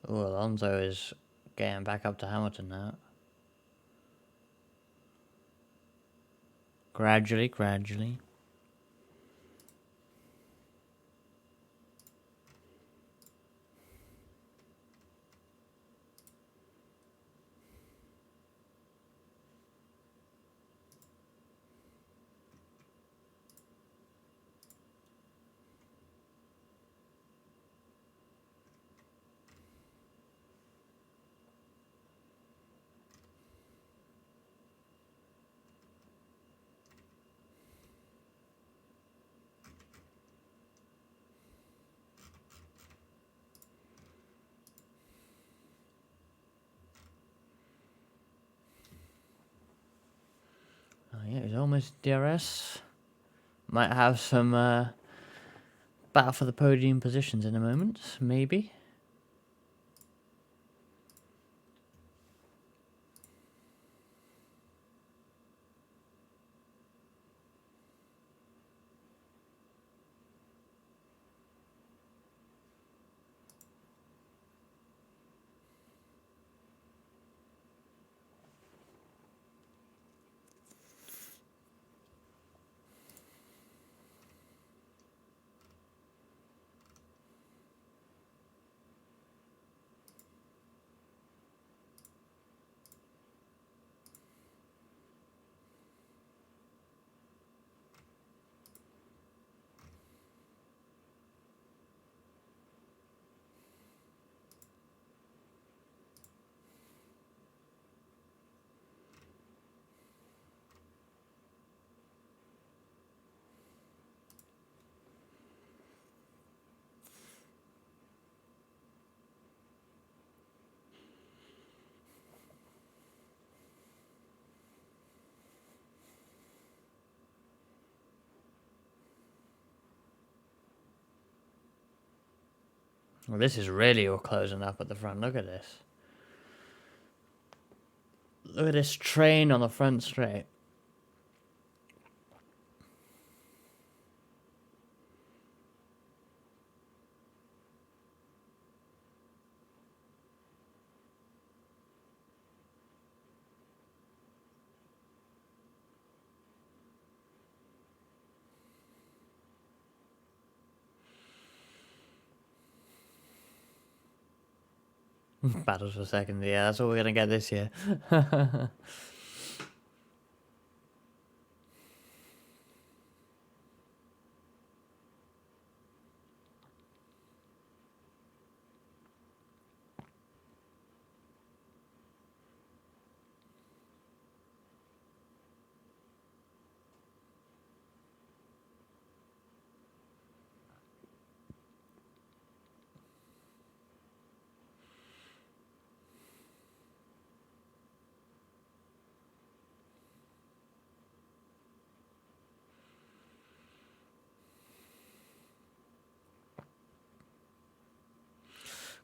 Oh, Alonso is getting back up to Hamilton now. Gradually, gradually. Oh, yeah, he's almost DRS. Might have some battle for the podium positions in a moment, maybe. Well, this is really all closing up at the front. Look at this. Look at this train on the front straight. Battles for second, yeah, that's all we're gonna get this year.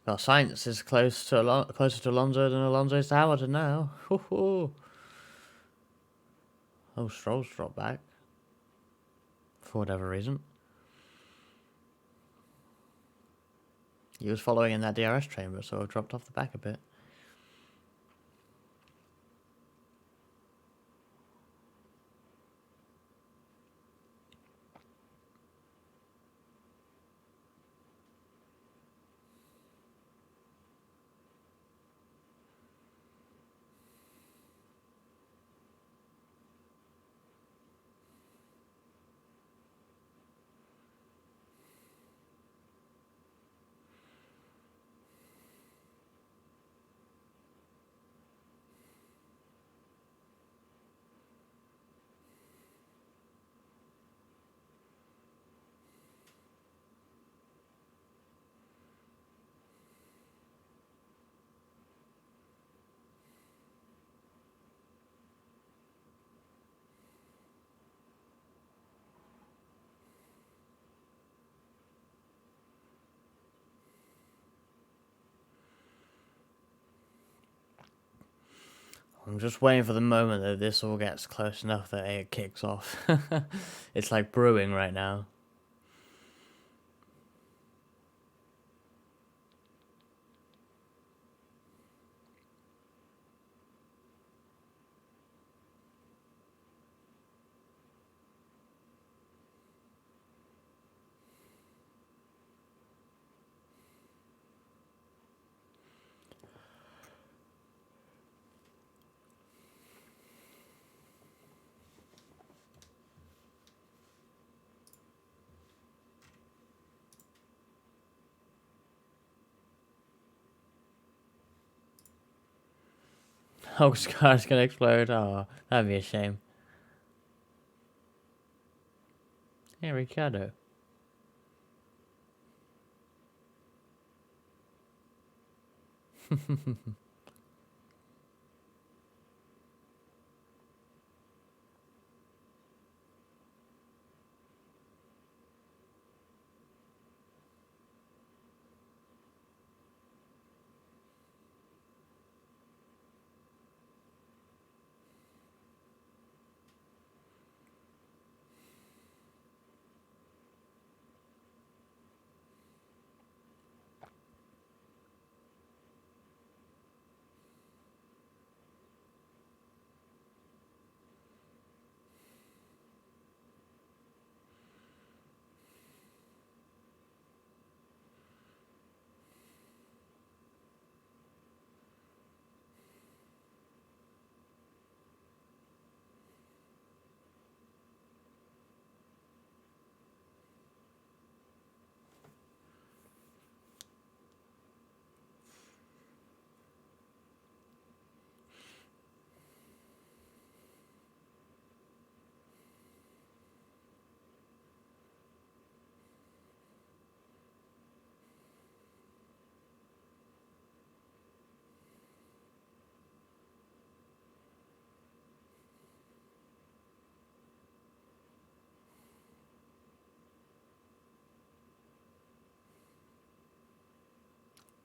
Well, Sainz is closer to Alonso than Alonso is to Hamilton now. Oh, Stroll's dropped back. For whatever reason. He was following in that DRS train, but sort of dropped off the back a bit. I'm just waiting for the moment that this all gets close enough that it kicks off. It's like brewing right now. Hulk's car's gonna explode. Oh, that'd be a shame. Hey, Ricardo.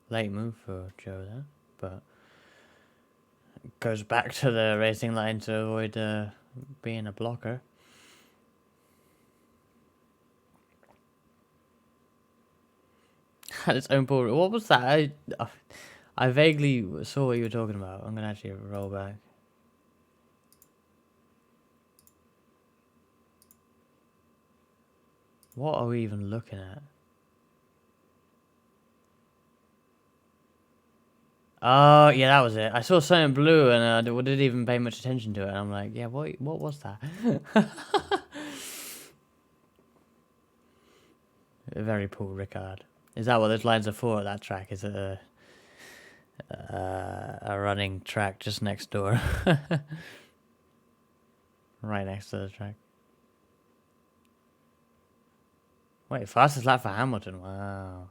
Late move for Joe there, but goes back to the racing line to avoid being a blocker. Had its own pull. What was that? I vaguely saw what you were talking about. I'm gonna actually roll back. What are we even looking at? Oh, yeah, that was it. I saw something blue and I didn't even pay much attention to it. And I'm like, yeah, what was that? Very poor Ricard. Is that what those lines are for at that track? Is it a running track just next door? Right next to the track. Wait, fastest lap for Hamilton. Wow.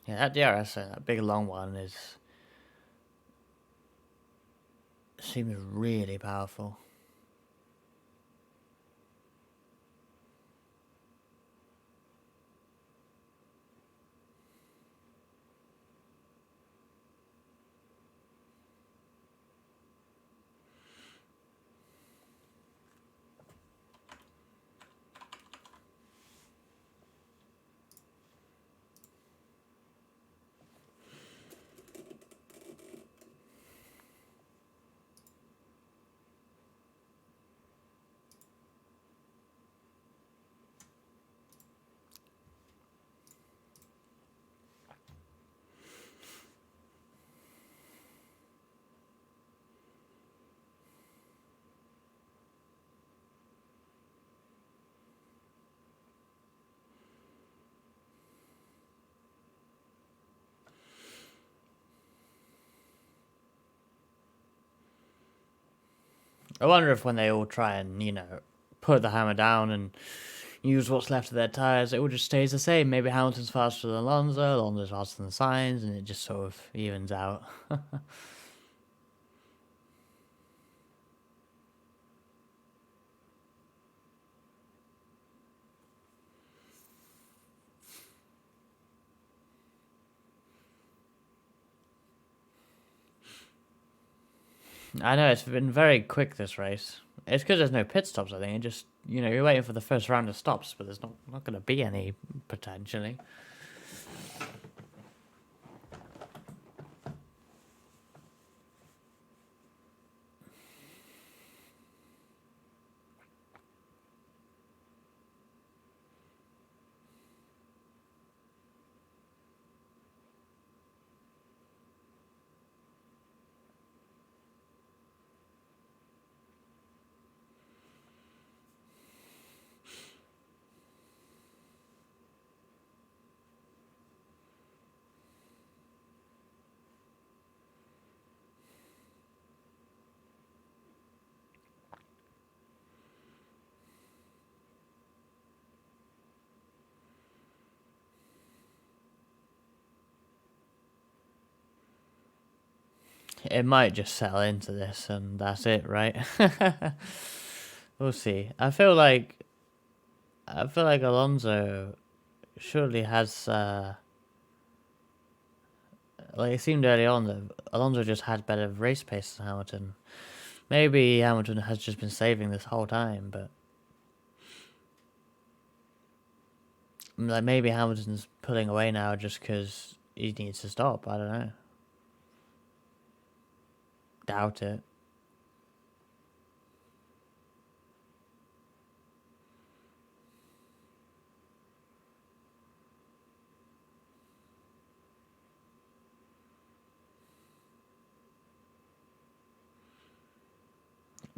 Yeah, that DRS, that big long one, seems really powerful. I wonder if when they all try and, put the hammer down and use what's left of their tires, it all just stays the same. Maybe Hamilton's faster than Alonso's faster than Sainz, and it just sort of evens out. I know, it's been very quick, this race. It's because there's no pit stops, I think. It just, you're waiting for the first round of stops, but there's not going to be any, potentially. It might just settle into this, and that's it, right? We'll see. I feel like Alonso surely has. Like it seemed early on that Alonso just had better race pace than Hamilton. Maybe Hamilton has just been saving this whole time, but like maybe Hamilton's pulling away now just because he needs to stop. I don't know. Doubt it.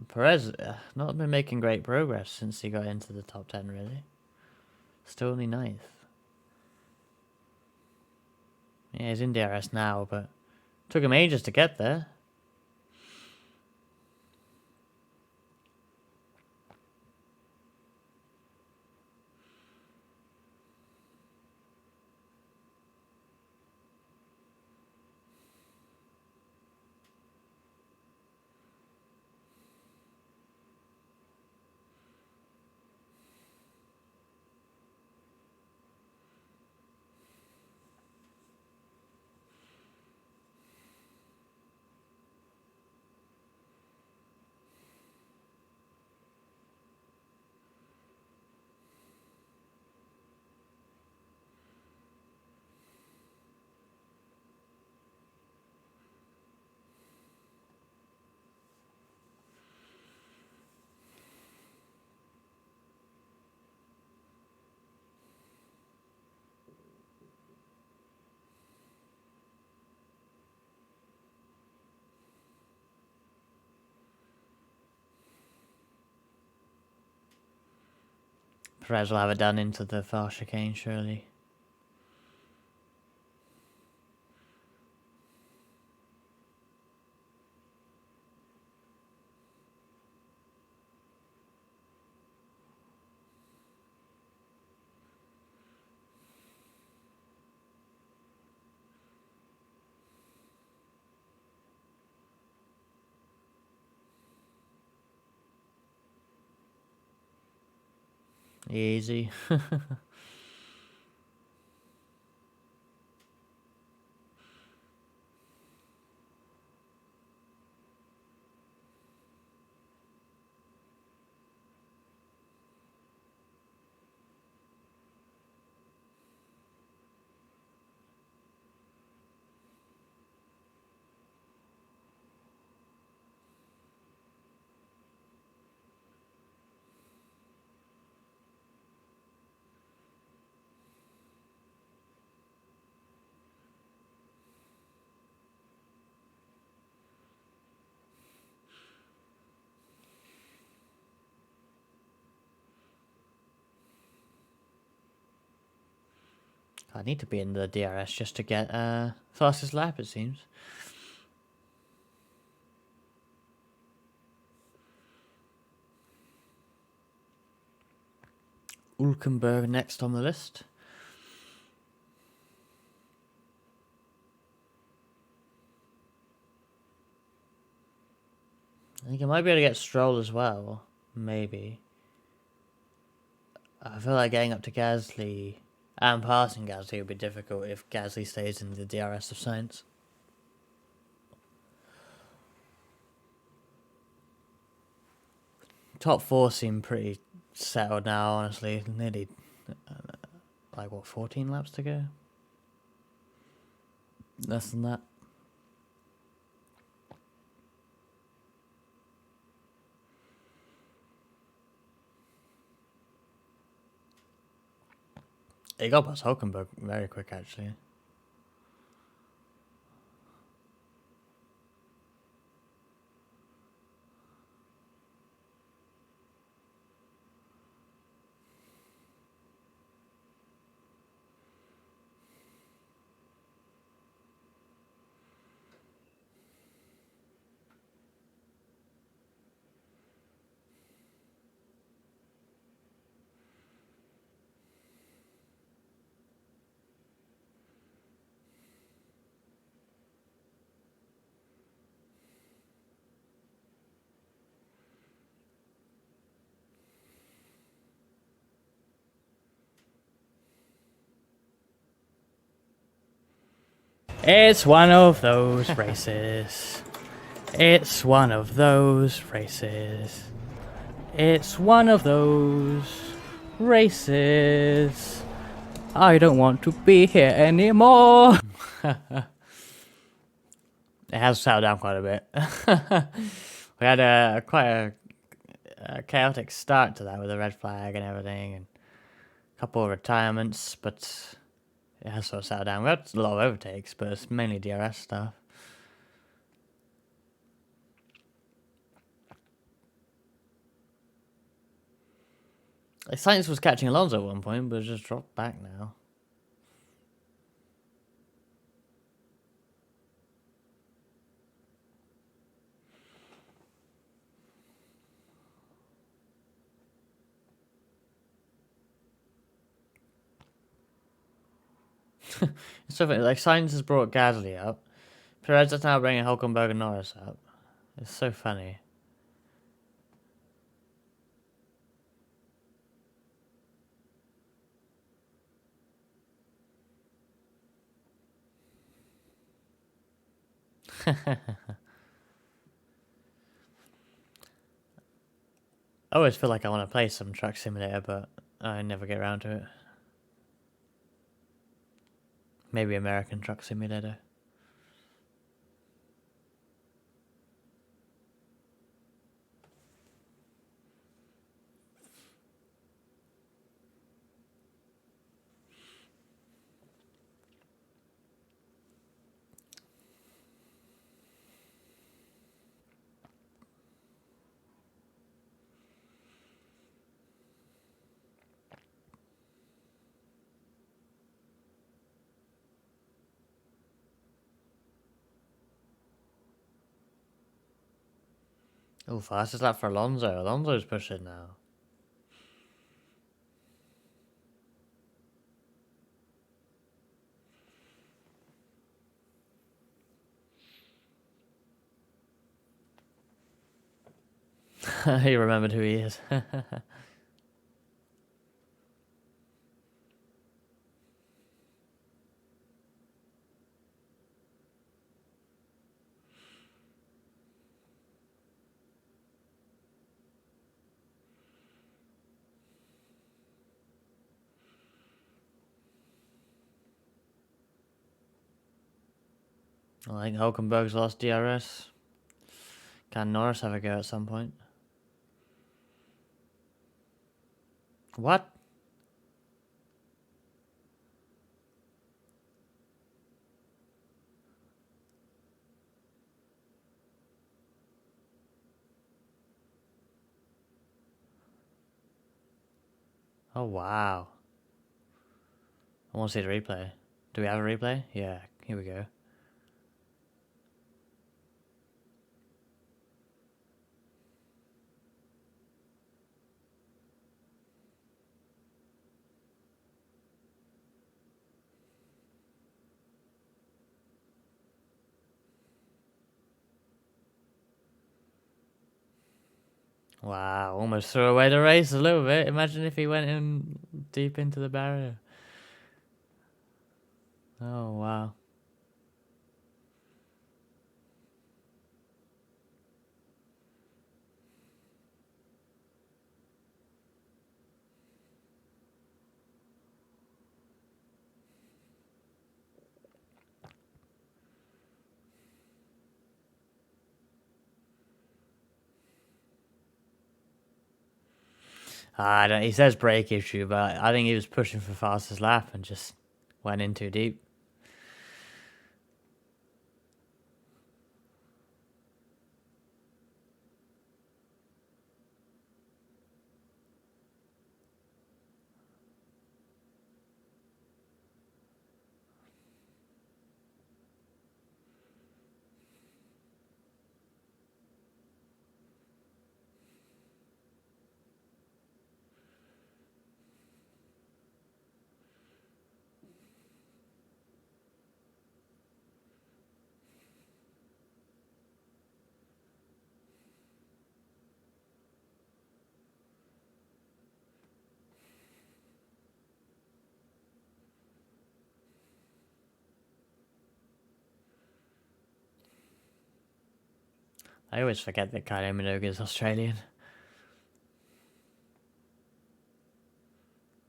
Perez not been making great progress since he got into the top 10, really. Still only ninth. Yeah, he's in DRS now, but took him ages to get there. Perez will have it done into the far chicane, surely. Easy. I need to be in the DRS just to get fastest lap, it seems. Ulkenberg next on the list. I think I might be able to get Stroll as well. Maybe. I feel like getting up to Gasly and passing Gasly would be difficult if Gasly stays in the DRS of Sainz. Top 4 seem pretty settled now, honestly. Nearly, like, what, 14 laps to go? Less than that. He got past Hulkenberg very quick, actually. It's one of those races. It's one of those races. It's one of those races. I don't want to be here anymore. It has settled down quite a bit. We had quite a chaotic start to that with the red flag and everything, and a couple of retirements, but it has sort of settled down. We had a lot of overtakes, but it's mainly DRS stuff. Sainz was catching Alonso at one point, but it's just dropped back now. It's so funny. Like, Sainz has brought Gasly up. Perez is now bringing Hulkenberg and Norris up. It's so funny. I always feel like I want to play some Truck Simulator, but I never get around to it. Maybe American Truck Simulator. Oh, fastest lap for Alonso. Alonso's pushing now. He remembered who he is. I think Hulkenberg's lost DRS. Can Norris have a go at some point? What? Oh, wow. I want to see the replay. Do we have a replay? Yeah, here we go. Wow, almost threw away the race a little bit. Imagine if he went in deep into the barrier. Oh, wow. I don't, he says brake issue, but I think he was pushing for fastest lap and just went in too deep. I always forget that Kylie Minogue is Australian.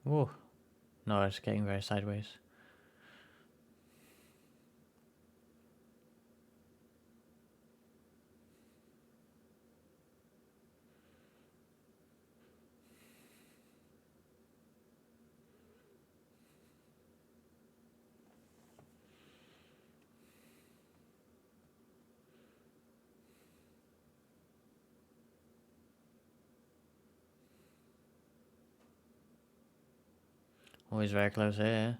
Oh, no, it's getting very sideways. Always very close here.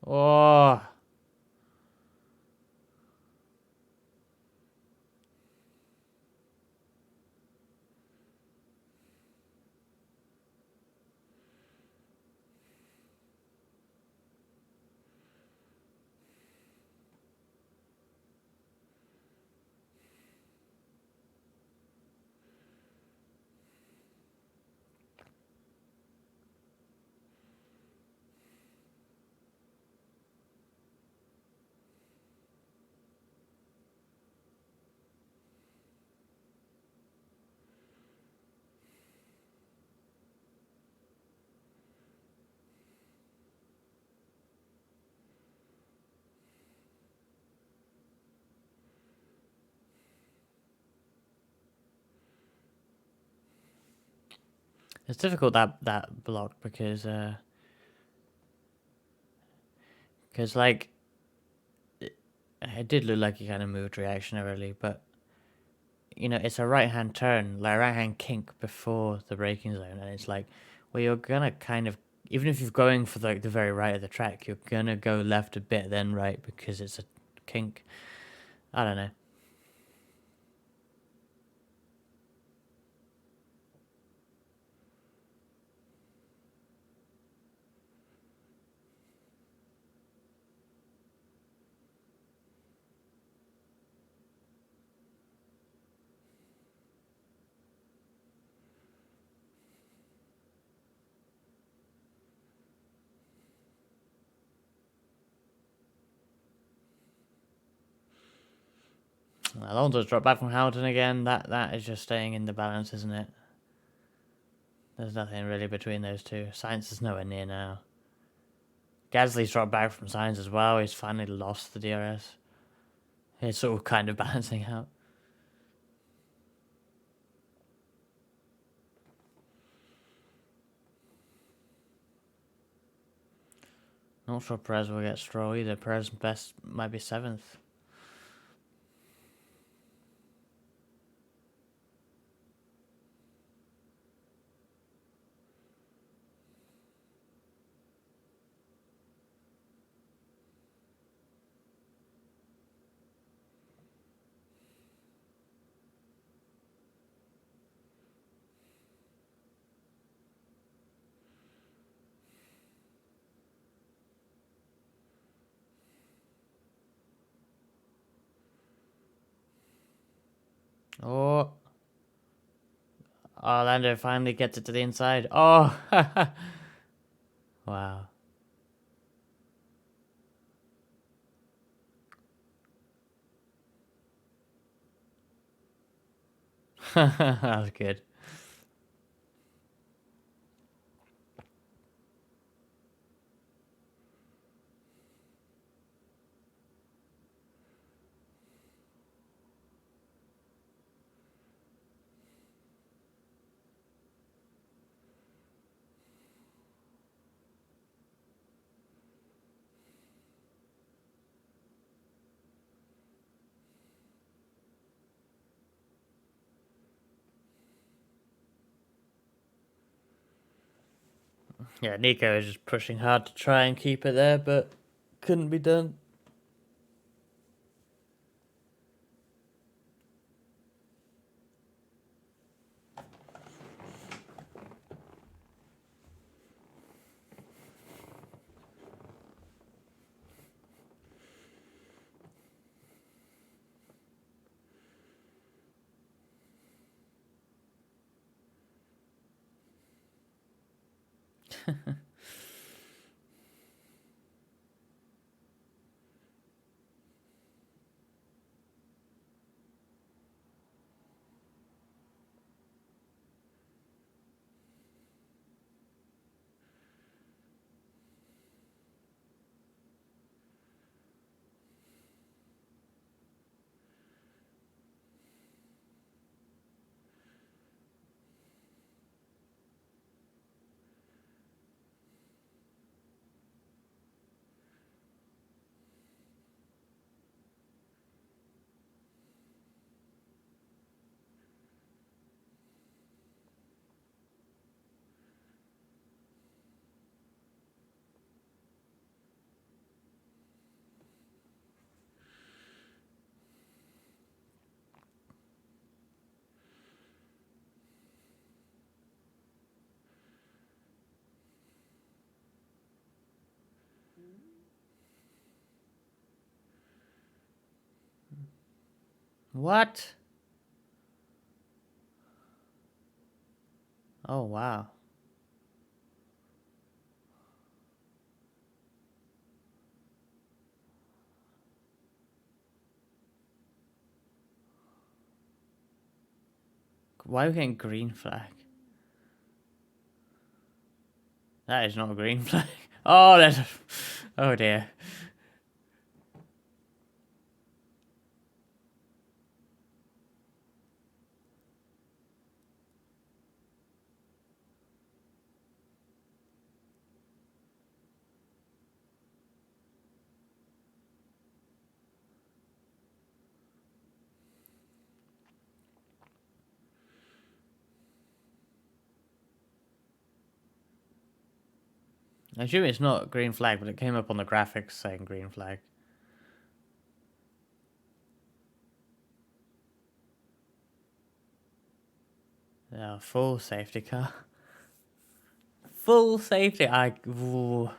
Oh, it's difficult that block because like it did look like he kind of moved reactionarily, but you know it's a right hand turn, like right hand kink before the braking zone, and it's like, well, you're gonna kind of, even if you're going for like the very right of the track, you're gonna go left a bit then right because it's a kink. I don't know. Alonso's dropped back from Hamilton again. That is just staying in the balance, isn't it? There's nothing really between those two. Sainz is nowhere near now. Gasly's dropped back from Sainz as well. He's finally lost the DRS. It's sort of kind of balancing out. Not sure Perez will get Stroll either. Perez best might be 7th. Oh, Oh, Lando finally gets it to the inside. Oh, wow. That was good. Yeah, Nico is just pushing hard to try and keep it there, but couldn't be done. What? Oh, wow. Why are we getting green flag? That is not a green flag. Oh, that's... Oh, dear. I assume it's not green flag, but it came up on the graphics saying green flag. Yeah, full safety car. Full safety. Ooh.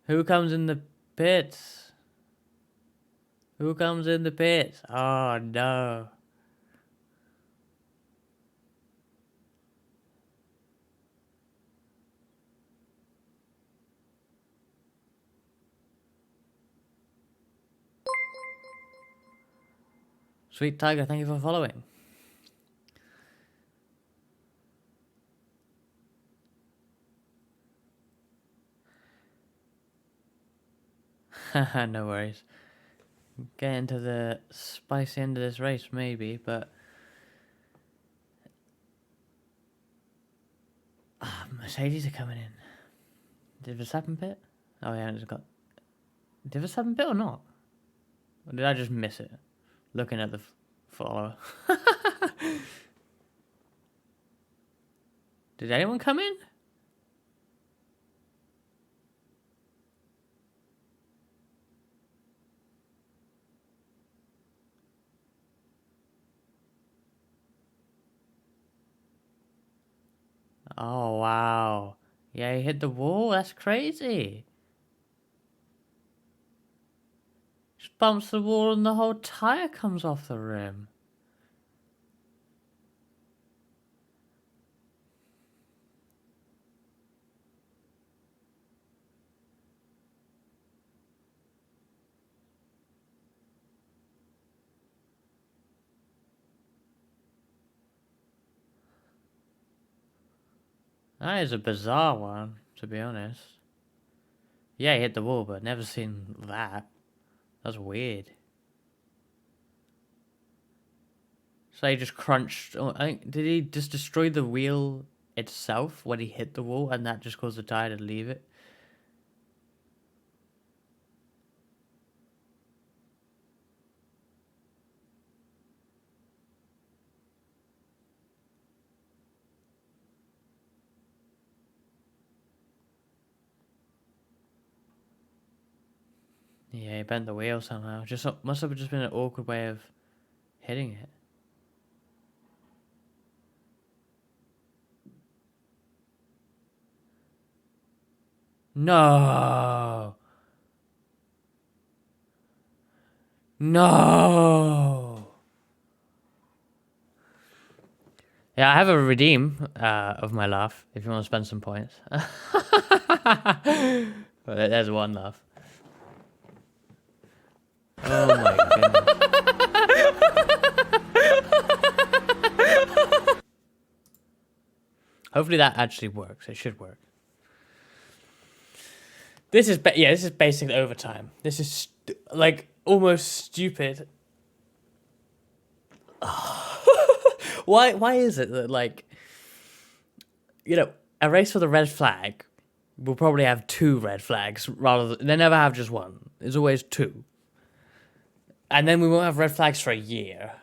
Who comes in the pits? Who comes in the pits? Oh, no. Sweet Tiger, thank you for following. No worries. Get into the spicy end of this race, maybe, but... Mercedes are coming in. Did Verstappen pit? Oh, yeah, it's got... Did Verstappen pit or not? Or did I just miss it? Looking at the follower. Did anyone come in? Oh, wow. Yeah, he hit the wall? That's crazy. Just bumps the wall and the whole tyre comes off the rim. That is a bizarre one, to be honest. Yeah, he hit the wall, but never seen that. That's weird. So he just crunched. Oh, I think, did he just destroy the wheel itself when he hit the wall, and that just caused the tire to leave it? Yeah, he bent the wheel somehow. Just must have just been an awkward way of hitting it. No. No. Yeah, I have a redeem of my laugh if you want to spend some points. Well, there's one laugh. Oh my goodness. Hopefully that actually works. It should work. This is this is basically overtime. This is like almost stupid. Why is it that, like, you know, a race for the red flag will probably have 2 red flags rather than, they never have just one. There's always 2. And then we won't have red flags for a year.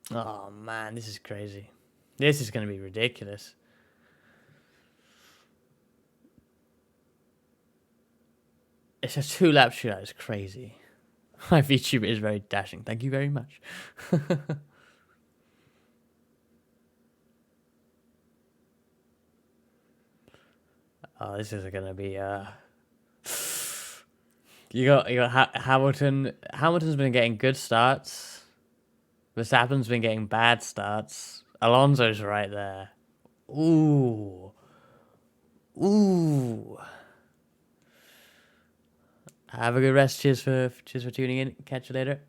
Oh man, this is crazy. This is going to be ridiculous. It's a 2-lap shootout. It's crazy. My VTuber is very dashing. Thank you very much. Oh, this is gonna be You got Hamilton. Hamilton's been getting good starts. Verstappen's been getting bad starts. Alonso's right there. Ooh. Ooh. Have a good rest. Cheers for tuning in. Catch you later.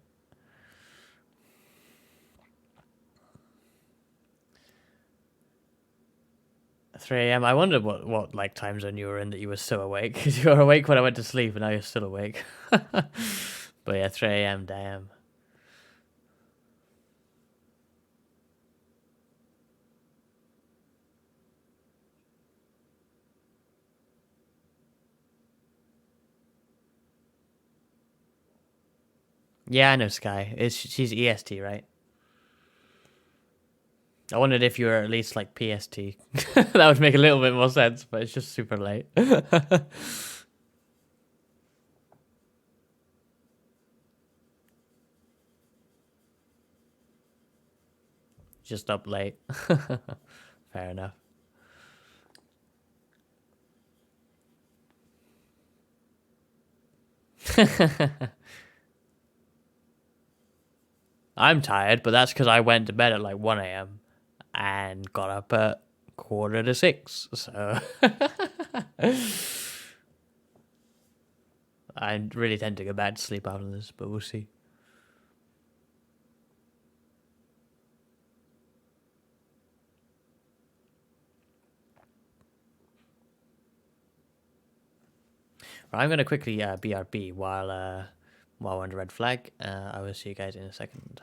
At 3 a.m. I wondered what like time zone you were in that you were so awake, because you were awake when I went to sleep and now you're still awake. But yeah, 3 a.m. Damn. Yeah, I know Sky. She's EST, right? I wondered if you were at least like PST. That would make a little bit more sense, but it's just super late. Just up late. Fair enough. I'm tired, but that's because I went to bed at like 1 a.m. and got up at 5:45. So I really tend to go back to sleep after this, but we'll see. Right, I'm going to quickly BRB while we're under red flag. I will see you guys in a second.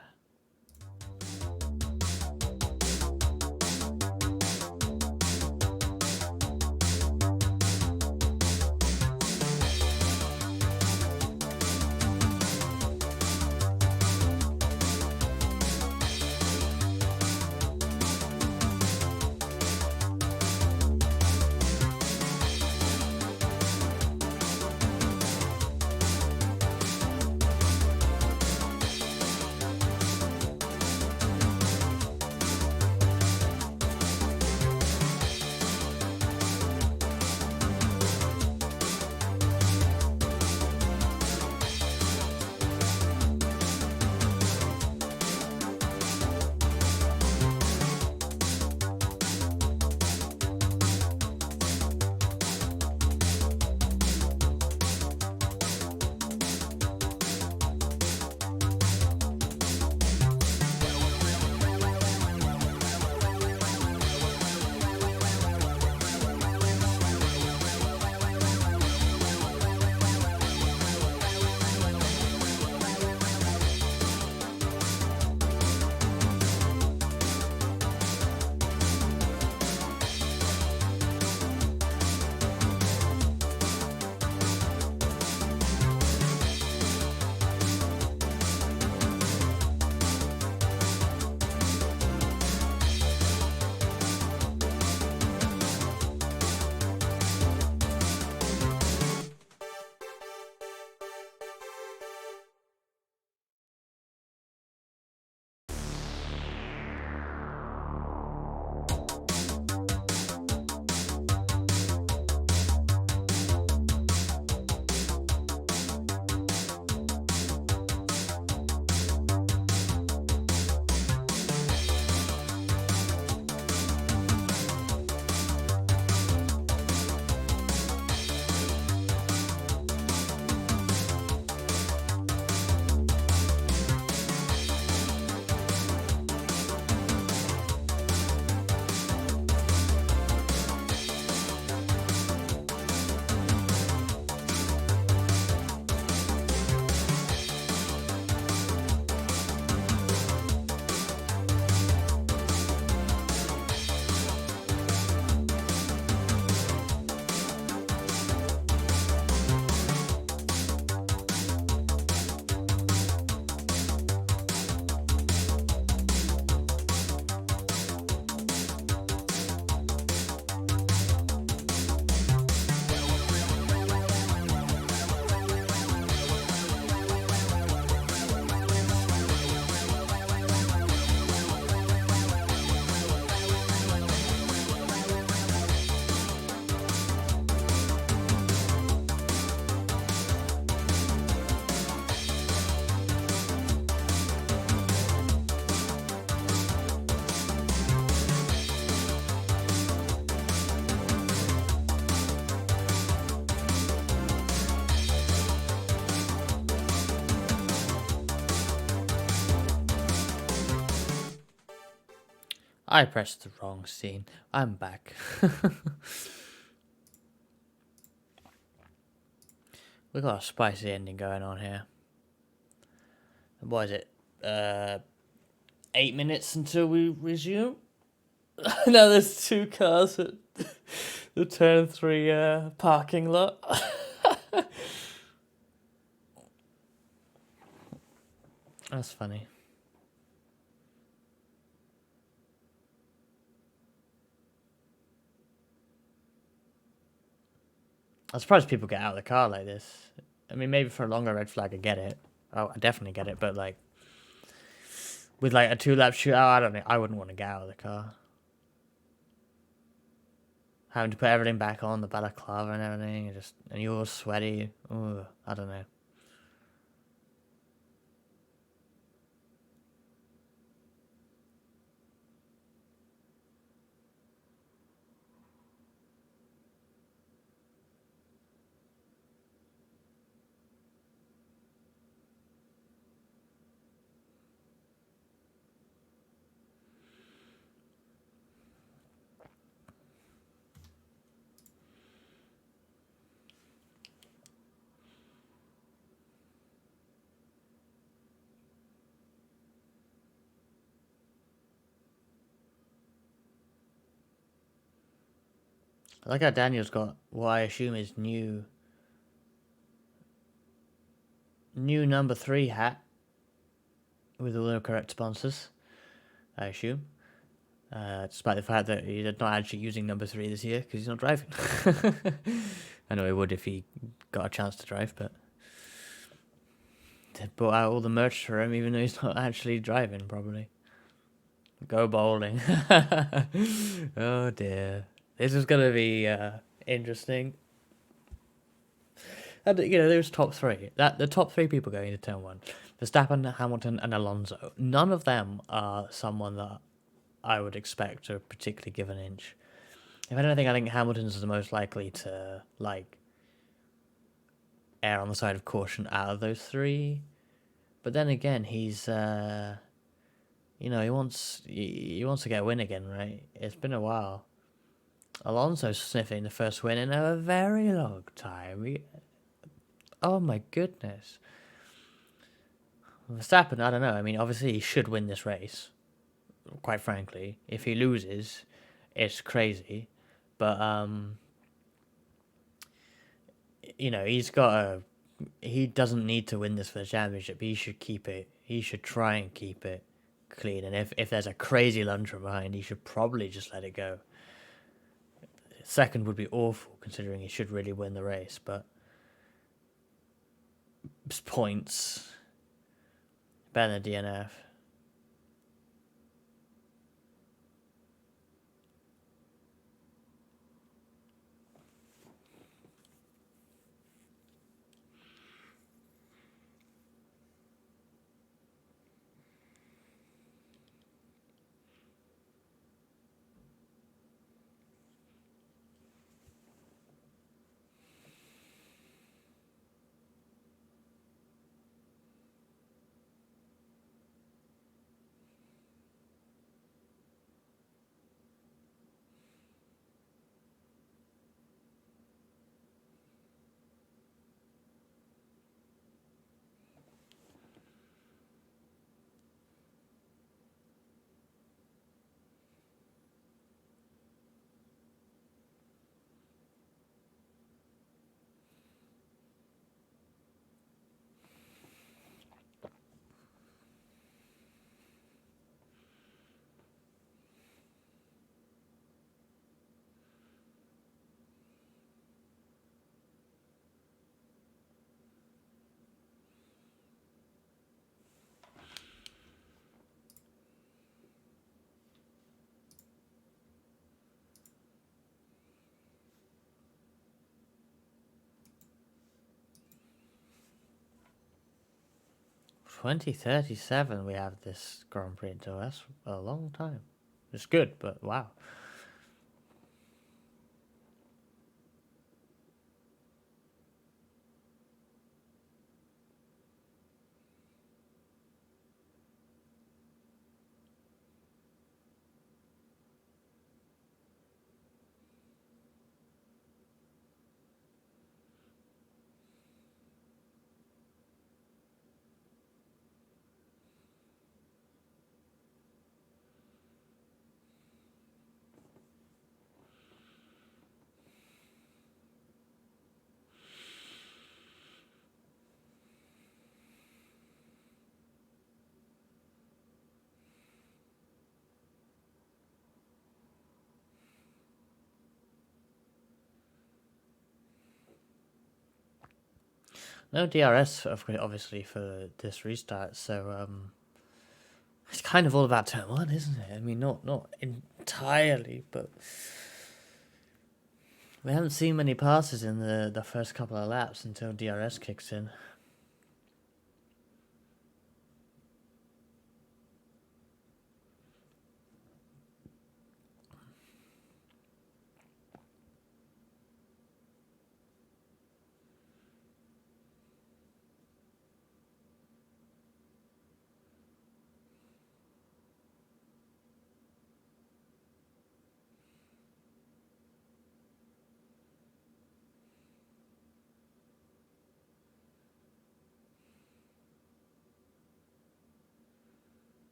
I pressed the wrong scene. I'm back. We got a spicy ending going on here. What is it? 8 minutes until we resume? Now there's 2 cars at the turn 3 parking lot. That's funny. I'm surprised people get out of the car like this. I mean, maybe for a longer red flag, I get it. Oh, I definitely get it. But like, with like a 2-lap shootout, I don't know. I wouldn't want to get out of the car. Having to put everything back on, the balaclava and everything, and you're all sweaty. Ooh, I don't know. I like how Daniel's got what I assume is new number 3 hat with all the correct sponsors. I assume, despite the fact that he's not actually using number 3 this year because he's not driving. I know he would if he got a chance to drive, but they brought out all the merch for him even though he's not actually driving. Probably go bowling. Oh dear, this is gonna be interesting. And, there's top 3. The top 3 people going into turn 1: Verstappen, Hamilton, and Alonso. None of them are someone that I would expect to particularly give an inch. If anything, I think Hamilton's the most likely to like err on the side of caution out of those 3. But then again, he's he wants to get a win again, right? It's been a while. Alonso's sniffing the first win in a very long time. Oh my goodness. Verstappen, I don't know. I mean, obviously he should win this race. Quite frankly, if he loses, it's crazy. But he doesn't need to win this for the championship. He should keep it. He should try and keep it clean. And if there's a crazy lunge from behind, he should probably just let it go. Second would be awful, considering he should really win the race. But points better than DNF. 2037 we have this Grand Prix until. That's a long time. It's good, but wow. No DRS, obviously, for this restart. So it's kind of all about turn one, isn't it? I mean, not entirely, but we haven't seen many passes in the first couple of laps until DRS kicks in.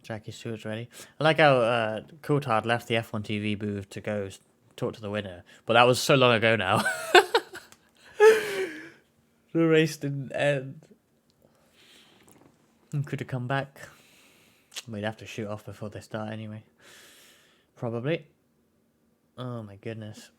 Jackie Stewart's ready. I like how Coulthard left the F1 TV booth to go talk to the winner, but that was so long ago now. The race didn't end. He could have come back. We'd have to shoot off before they start anyway. Probably. Oh my goodness.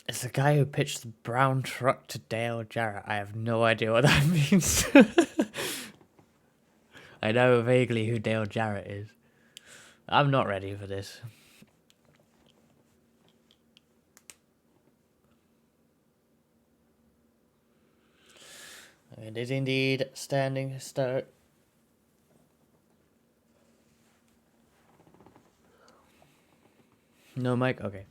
It's the guy who pitched the brown truck to Dale Jarrett. I have no idea what that means. I know vaguely who Dale Jarrett is. I'm not ready for this. It is indeed standing start. No mic? Okay.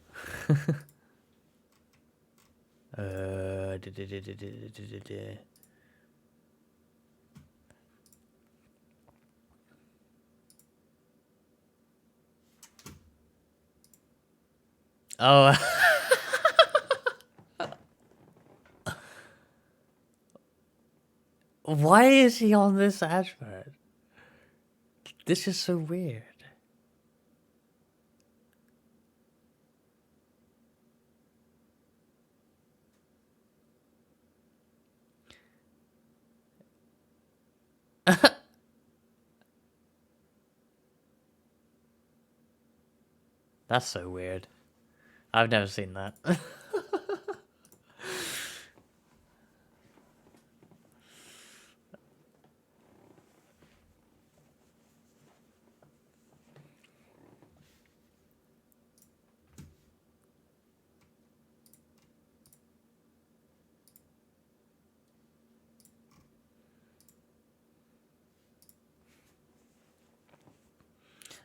Oh. Why is he on this advert? This is so weird. That's so weird. I've never seen that.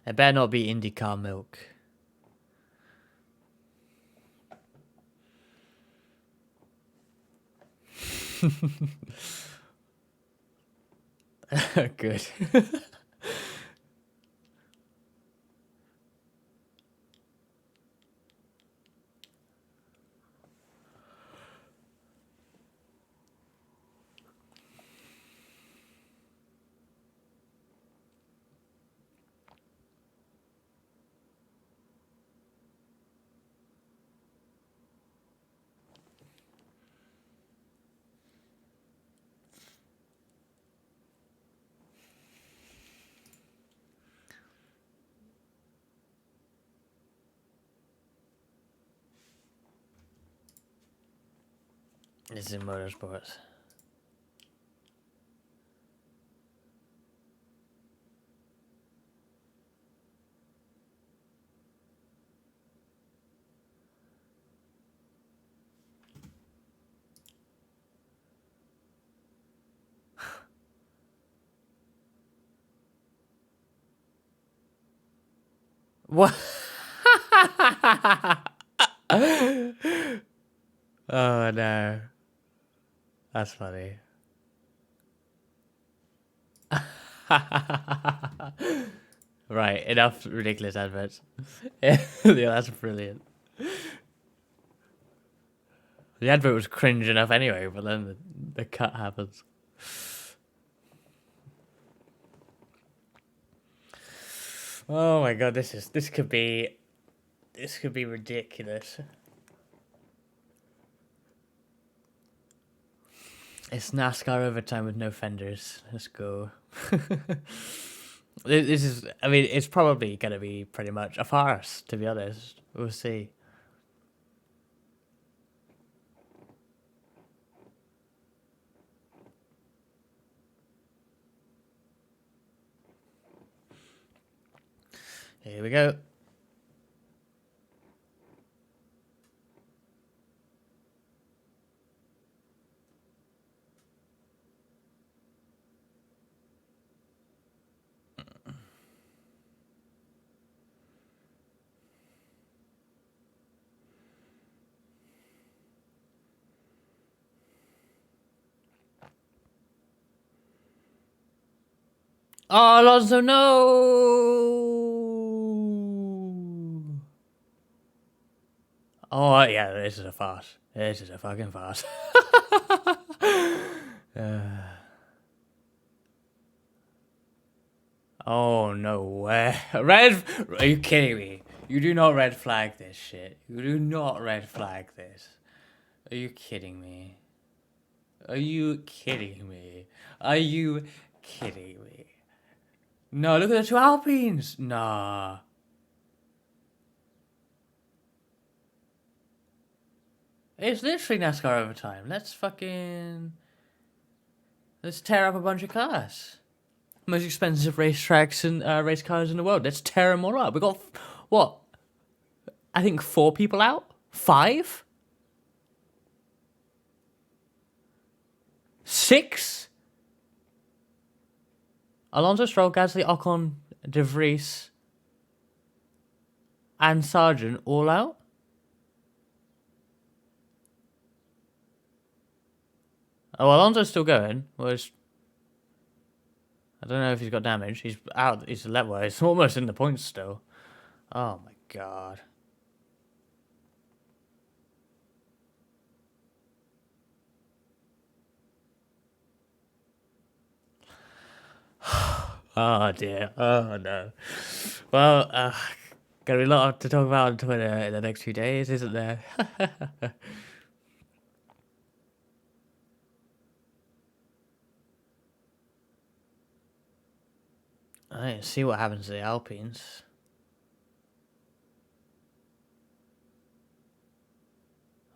It better not be IndyCar milk. Good. This is motorsports. What? Oh no, that's funny. Right, enough ridiculous adverts. Yeah, that's brilliant. The advert was cringe enough anyway, but then the cut happens. Oh my god, this could be ridiculous. It's NASCAR overtime with no fenders. Let's go. This is, I mean, it's probably going to be pretty much a farce, to be honest. We'll see. Here we go. Oh, Alonso, no! Oh, yeah, this is a farce. This is a fucking farce. Oh, no way. Red... Are you kidding me? You do not red flag this shit. You do not red flag this. Are you kidding me? Are you kidding me? Are you kidding me? No, look at the two Alpines. Nah. It's literally NASCAR overtime. Let's tear up a bunch of cars. Most expensive racetracks and race cars in the world. Let's tear them all up. We got, what? I think 4 people out? 5? 6? Alonso, Stroll, Gasly, Ocon, De Vries, and Sargent all out? Oh, Alonso's still going. Whereas, I don't know if he's got damage. He's out. He's level. He's almost in the points still. Oh my god. Oh dear. Oh no. Well, gonna be a lot to talk about on Twitter in the next few days, isn't there? Alright, see what happens to the Alpines.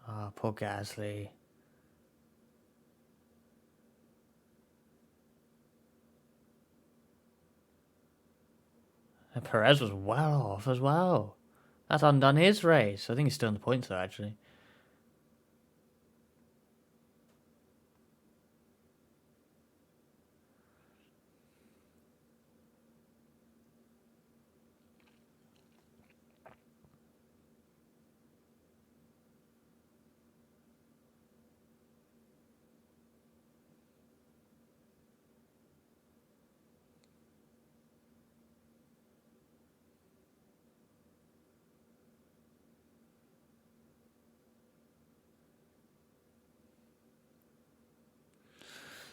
Oh, poor Gasly. And Perez was well off as well. That's undone his race. I think he's still in the points though, actually.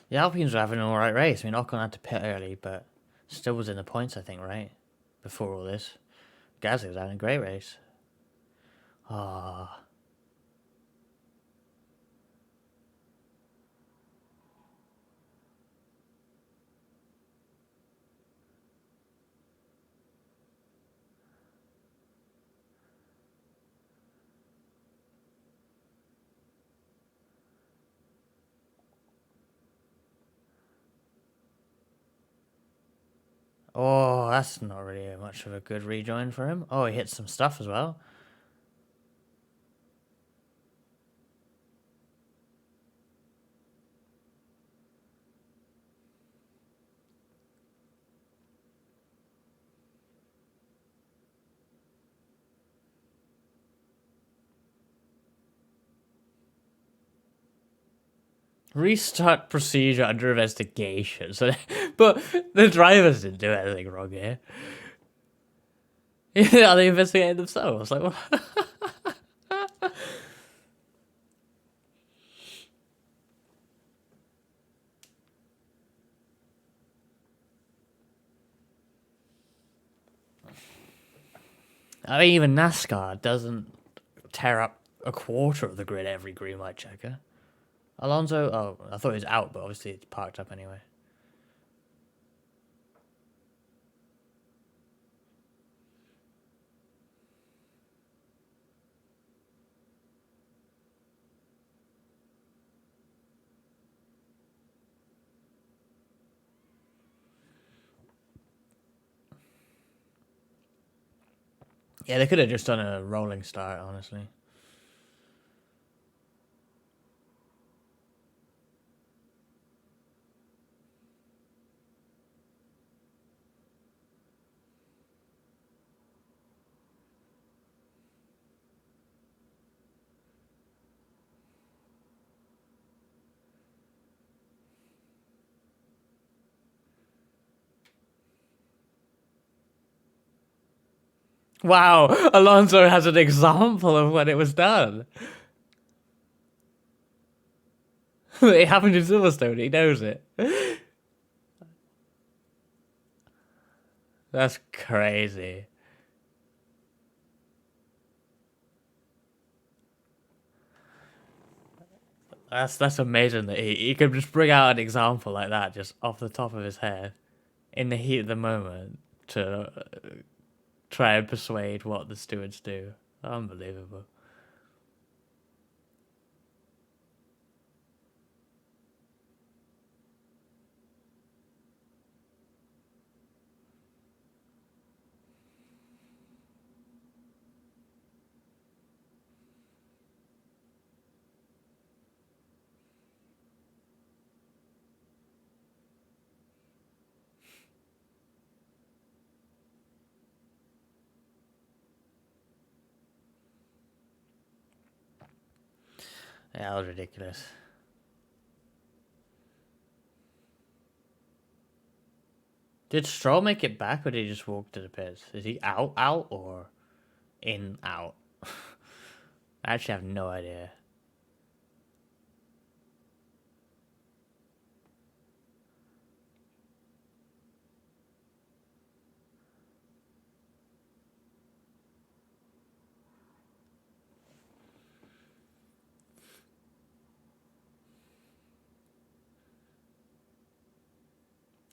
The Alpines were having an alright race. I mean, Ocon had to pit early, but still was in the points, I think, right? Before all this. Gasly was having a great race. Ah. Oh, that's not really much of a good rejoin for him. Oh, he hit some stuff as well. Restart procedure under investigation. So, but the drivers didn't do anything wrong here. Are they investigating themselves? Like, what? I mean, even NASCAR doesn't tear up a quarter of the grid every green light checker. Alonso, oh, I thought he was out, but obviously it's parked up anyway. Yeah, they could have just done a rolling start, honestly. Wow, Alonso has an example of when it was done. It happened in Silverstone, he knows it. That's crazy. That's amazing that he could just bring out an example like that just off the top of his head in the heat of the moment to try and persuade what the stewards do. Unbelievable. Yeah, that was ridiculous. Did Stroll make it back or did he just walk to the pits? Is he out, or in, out? I actually have no idea.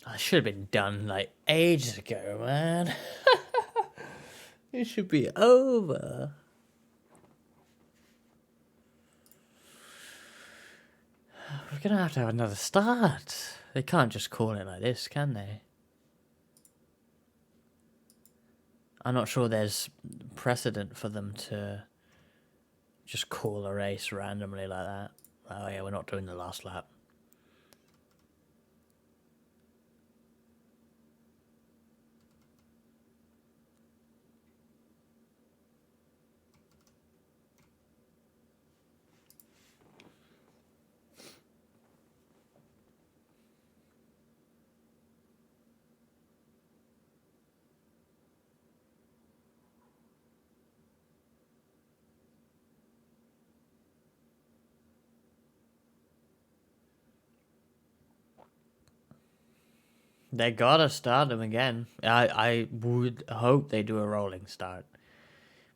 I should have been done like ages ago, man. It should be over. We're gonna have to have another start. They can't just call it like this, can they? I'm not sure there's precedent for them to just call a race randomly like that. Oh yeah, we're not doing the last lap. They gotta start them again. I would hope they do a rolling start.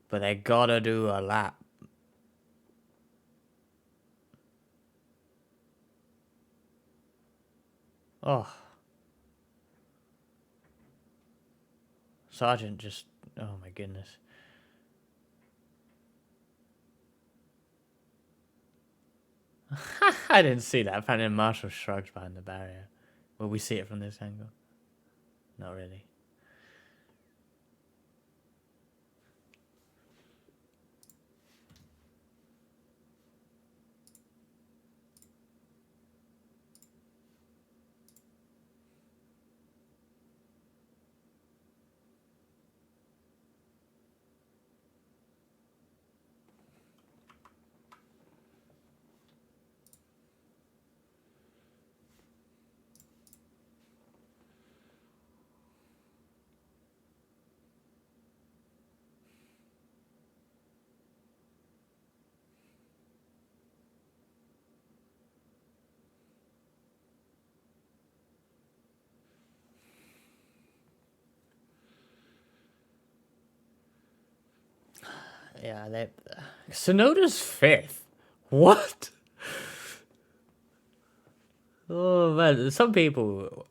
But they gotta do a lap. Oh. Sergeant just... Oh my goodness. I didn't see that. Apparently Marshall shrugged behind the barrier. Will we see it from this angle? Not really. yeah, they. Sonoda's fifth. What? Oh man, some people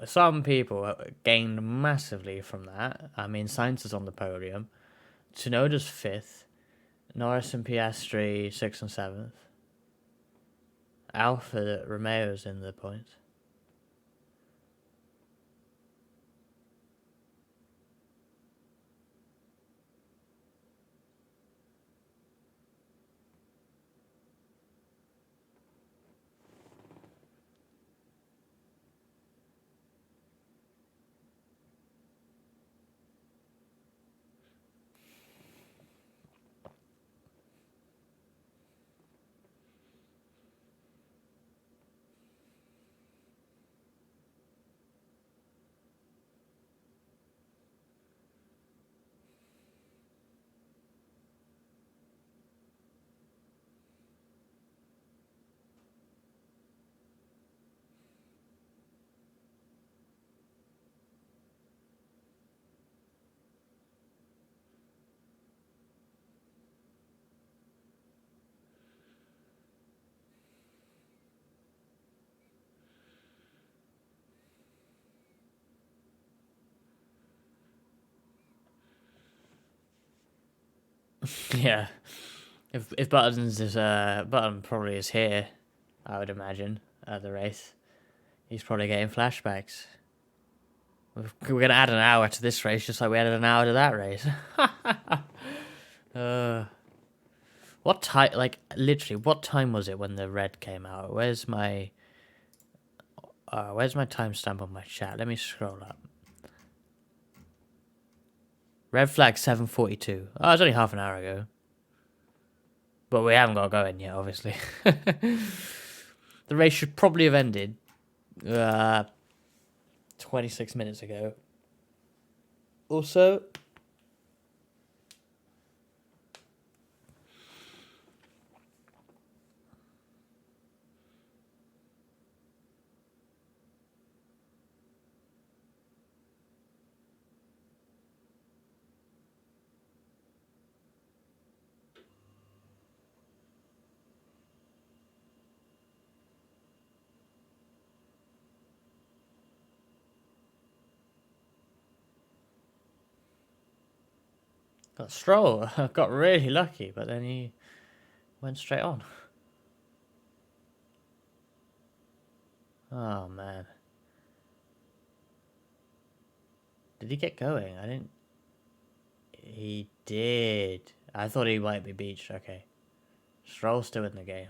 gained massively from that. I mean, Sainz is on the podium. Tsunoda's fifth. Norris and Piastri sixth and seventh. Alfa Romeo's in the points. Yeah. If Buttons is Button probably is here, I would imagine, at the race. He's probably getting flashbacks. We're gonna add an hour to this race, just like we added an hour to that race. What time? Like literally, what time was it when the red came out? Where's my timestamp on my chat? Let me scroll up. Red flag 7:42. Oh, it's only half an hour ago. But we haven't got going yet, obviously. The race should probably have ended 26 minutes ago. Also, got Stroll. Got really lucky, but then he went straight on. Oh, man. Did he get going? I didn't... He did. I thought he might be beached. Okay. Stroll's still in the game.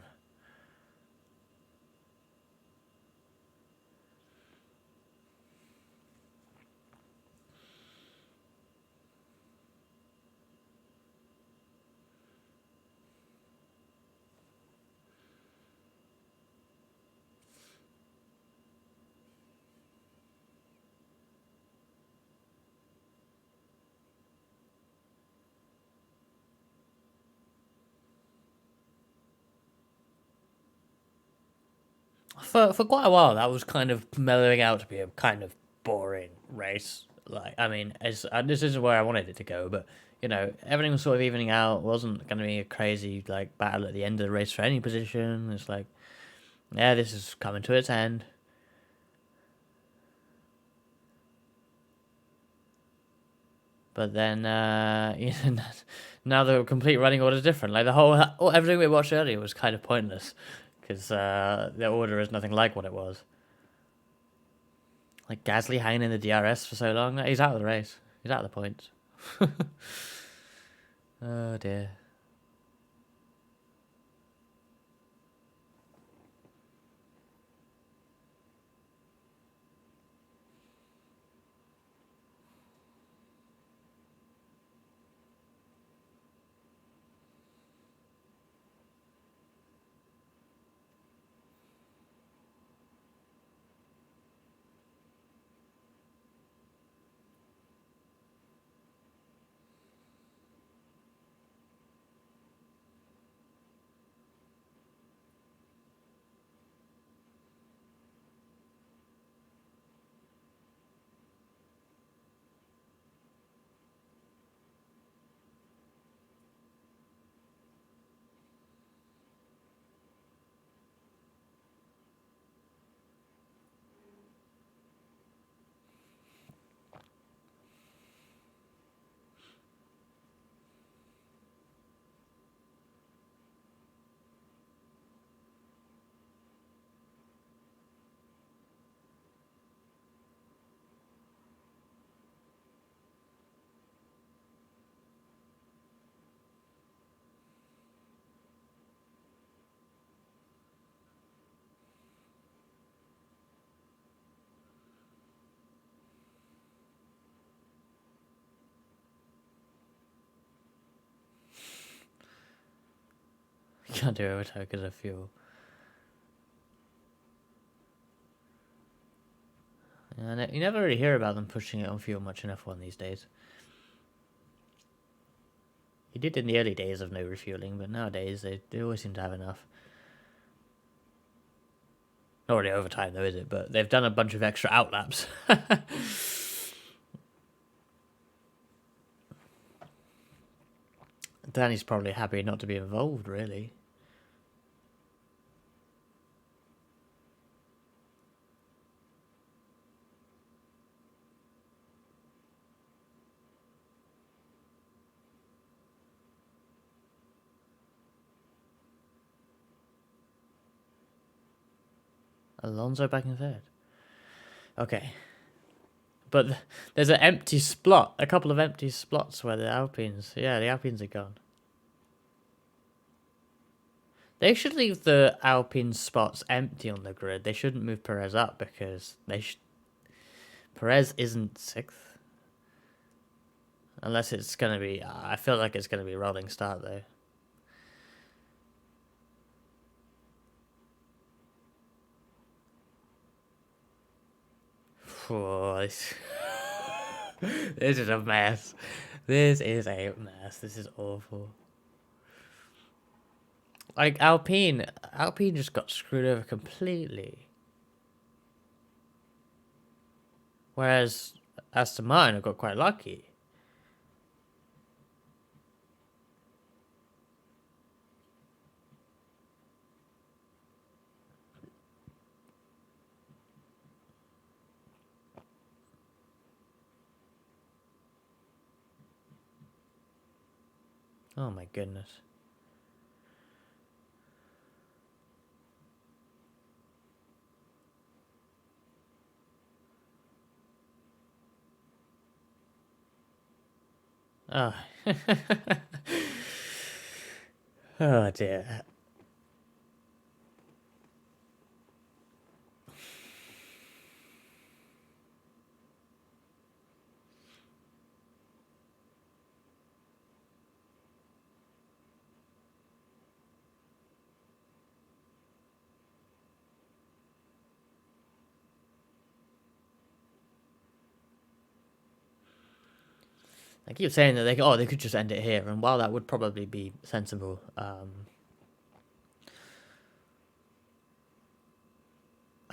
For quite a while, that was kind of mellowing out to be a kind of boring race. Like, I mean, this isn't where I wanted it to go, but you know, everything was sort of evening out. Wasn't going to be a crazy like battle at the end of the race for any position. It's like, yeah, this is coming to its end. But then, you know, now the complete running order is different. Like the whole everything we watched earlier was kind of pointless because the order is nothing like what it was. Like Gasly hanging in the DRS for so long, he's out of the race. He's out of the points. Oh dear. can't do overtime because of fuel. And you never really hear about them pushing it on fuel much in F1 these days. You did in the early days of no refueling, but nowadays they always seem to have enough. Not really overtime though, is it? But they've done a bunch of extra outlaps. Danny's probably happy not to be involved, really. Alonso back in third. Okay. But there's an empty spot, a couple of empty spots where the Alpines, the Alpines are gone. They should leave the Alpine spots empty on the grid. They shouldn't move Perez up because Perez isn't sixth. Unless it's going to be, I feel like it's going to be a rolling start though. Oh, this is a mess. This is a mess. This is awful. Like Alpine just got screwed over completely. Whereas Aston Martin got quite lucky. Oh my goodness. Oh. Oh dear. I keep saying that they could just end it here, and while that would probably be sensible, I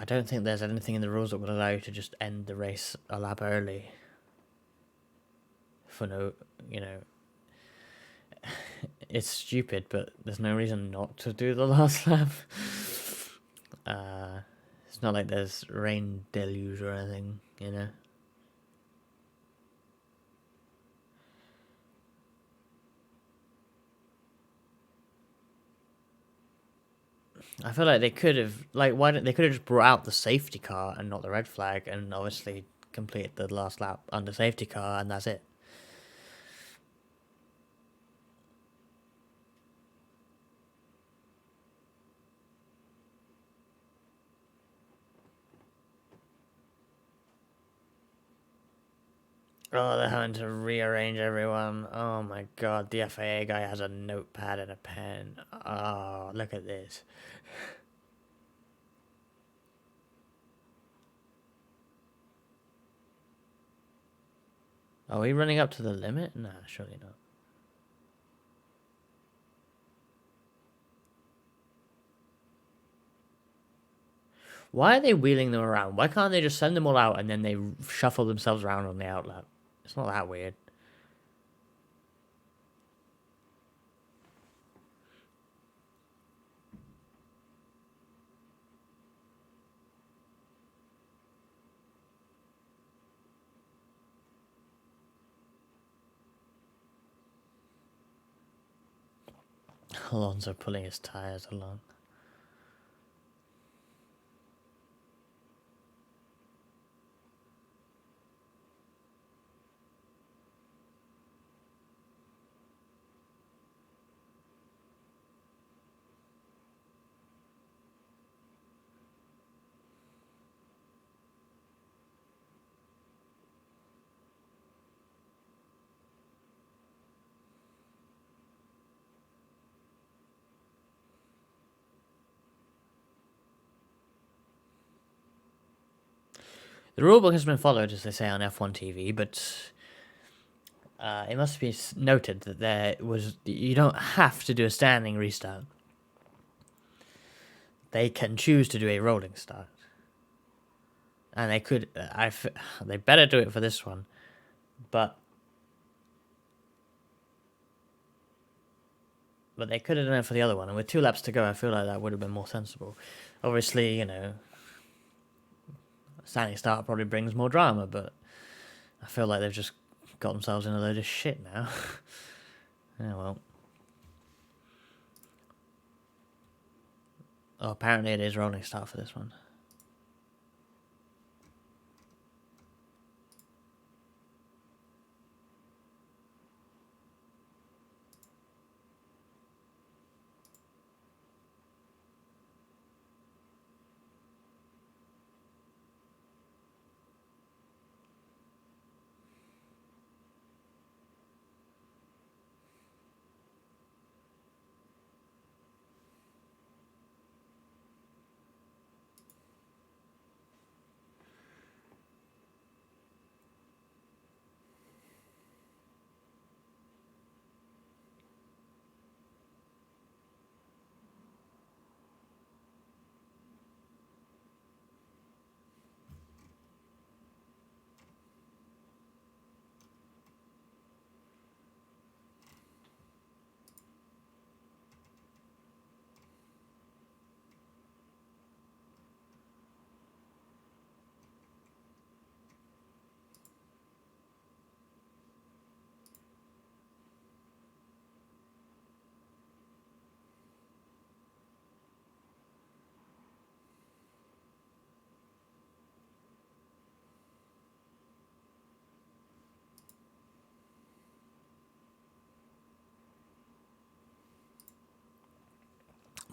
don't think there's anything in the rules that would allow you to just end the race a lap early. For no, it's stupid, but there's no reason not to do the last lap. It's not like there's rain deluge or anything, I feel like they could have, they could have just brought out the safety car and not the red flag, and obviously complete the last lap under safety car, and that's it. Oh, they're having to rearrange everyone. Oh my god, the FAA guy has a notepad and a pen. Oh, look at this. Are we running up to the limit? Nah, surely not. Why are they wheeling them around? Why can't they just send them all out and then they shuffle themselves around on the outlap? It's not that weird. Alonso pulling his tires along. The rulebook has been followed, as they say on F1 TV, but it must be noted that you don't have to do a standing restart. They can choose to do a rolling start, and they could. They better do it for this one, but they could have done it for the other one. And with 2 laps to go, I feel like that would have been more sensible. Obviously, a standing start probably brings more drama, but I feel like they've just got themselves in a load of shit now. Yeah, well. Oh, apparently it is rolling start for this one.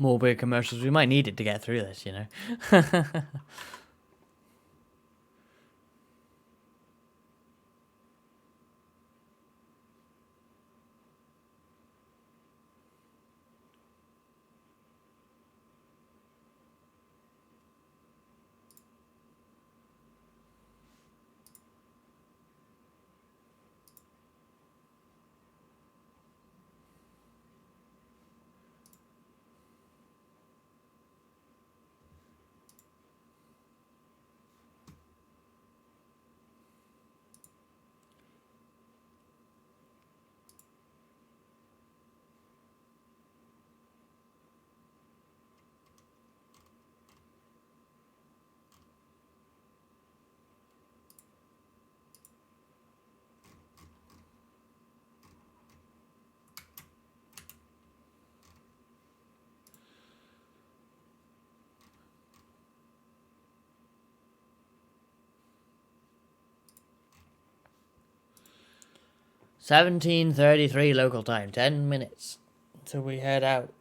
More weird commercials. We might need it to get through this, $17:33 local time. 10 minutes until we head out.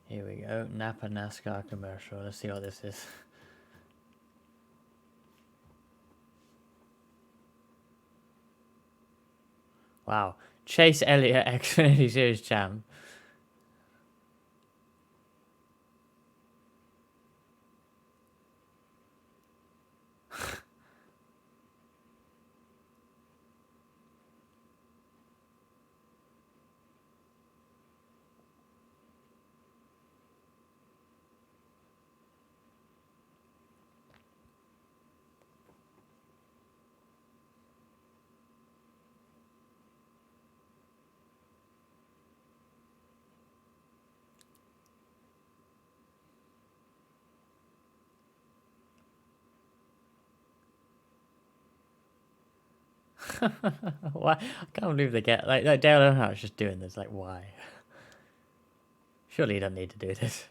Here we go. Napa NASCAR commercial. Let's see what this is. Wow. Chase Elliott, Xfinity Series champ. Why? I can't believe they get like Dale Earnhardt's just doing this. Like, why? Surely you don't need to do this.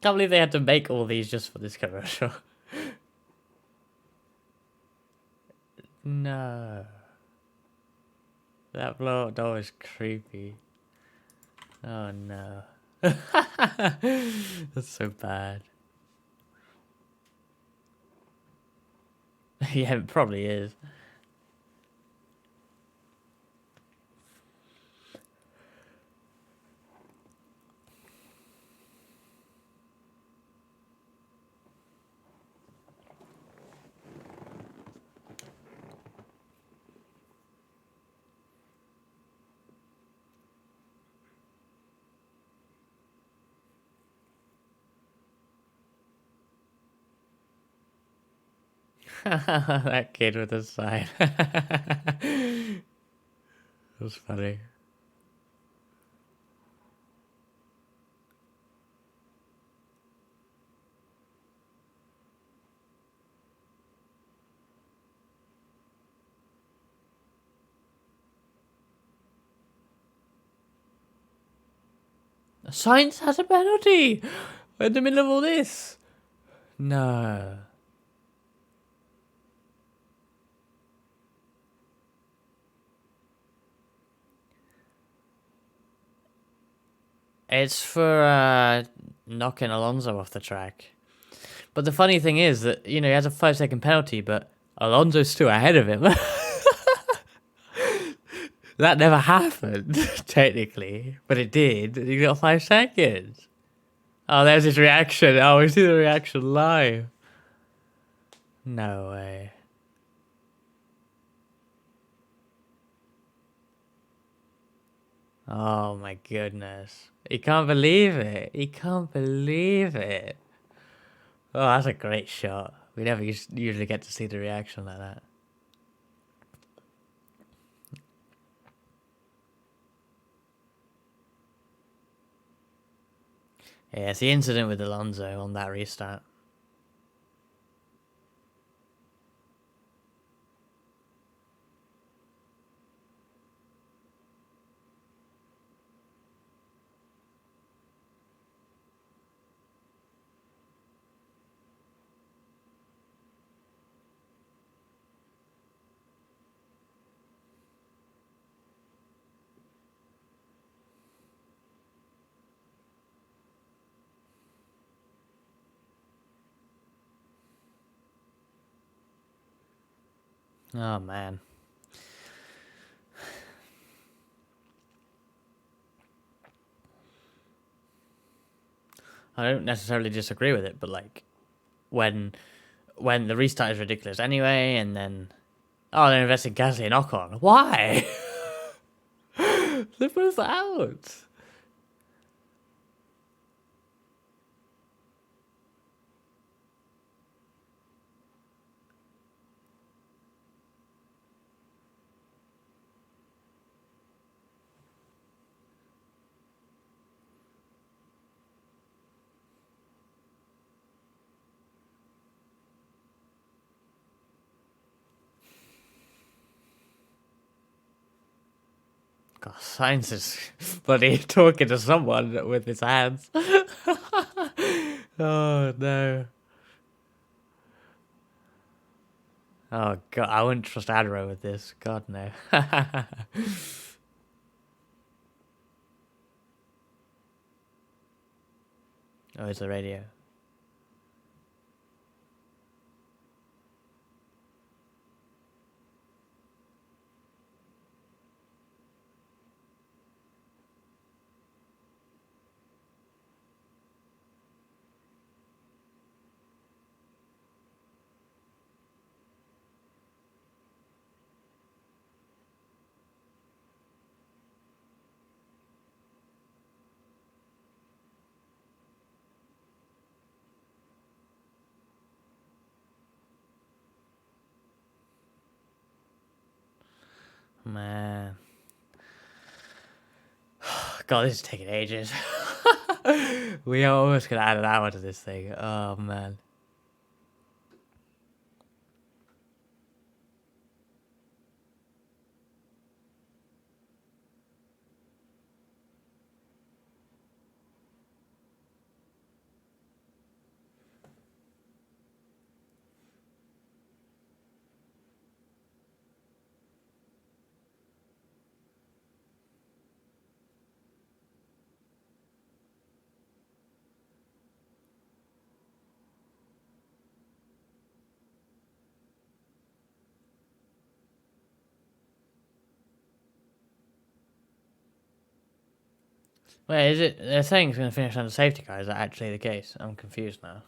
Can't believe they had to make all these just for this commercial. No. That blow up door is creepy. Oh no. That's so bad. Yeah, it probably is. That kid with the sign. That's funny. Science has a penalty! We're in the middle of all this! No. It's for knocking Alonso off the track. But the funny thing is that, you know, he has a 5-second penalty, but Alonso's still ahead of him. That never happened, technically. But it did. He got 5 seconds. Oh, there's his reaction. Oh, we see the reaction live. No way. Oh my goodness. He can't believe it. He can't believe it. Oh, that's a great shot. We never usually get to see the reaction like that. Yeah, it's the incident with Alonso on that restart. Oh man. I don't necessarily disagree with it, but like when the restart is ridiculous anyway, and then they're investing Gasly and Ocon. Why? They're both out. God, Sainz is bloody talking to someone with his hands. Oh no. Oh god, I wouldn't trust Adro with this. God no. Oh, it's the radio. Man. God, this is taking ages. We are almost gonna add an hour to this thing. Oh man. Wait, is it? They're saying it's going to finish under safety car. Is that actually the case? I'm confused now.